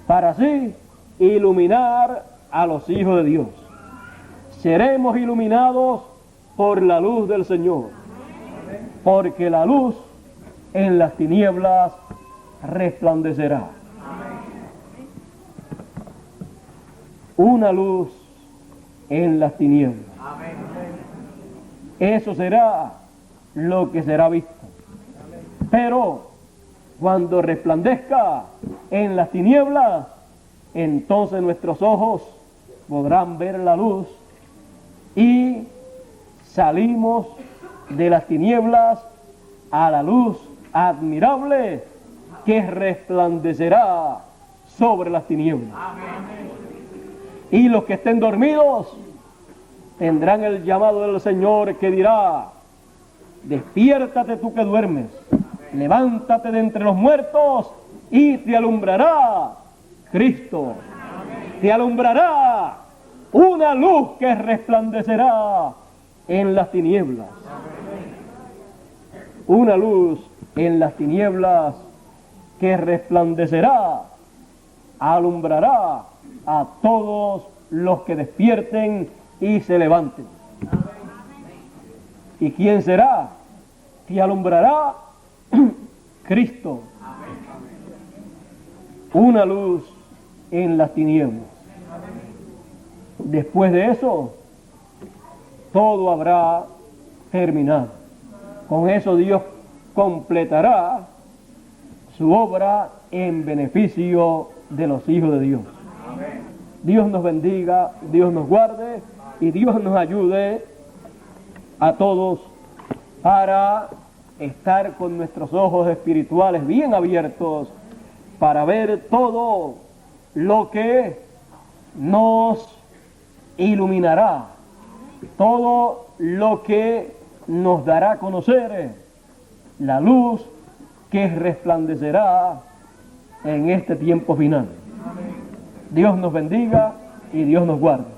para así iluminar a los hijos de Dios. Seremos iluminados por la luz del Señor, porque la luz en las tinieblas resplandecerá. Una luz en las tinieblas. Eso será lo que será visto. Pero cuando resplandezca en las tinieblas, entonces nuestros ojos podrán ver la luz y salimos de las tinieblas a la luz admirable que resplandecerá sobre las tinieblas. Y los que estén dormidos tendrán el llamado del Señor que dirá: despiértate tú que duermes, levántate de entre los muertos y te alumbrará Cristo. Te alumbrará una luz que resplandecerá en las tinieblas. Una luz en las tinieblas que resplandecerá, alumbrará a todos los que despierten y se levanten. ¿Y quién será? Que alumbrará Cristo. Una luz en las tinieblas. Después de eso, todo habrá terminado. Con eso Dios completará su obra en beneficio de los hijos de Dios. Dios nos bendiga, Dios nos guarde y Dios nos ayude a todos para estar con nuestros ojos espirituales bien abiertos para ver todo lo que nos iluminará, todo lo que nos dará a conocer la luz que resplandecerá en este tiempo final. Dios nos bendiga y Dios nos guarde.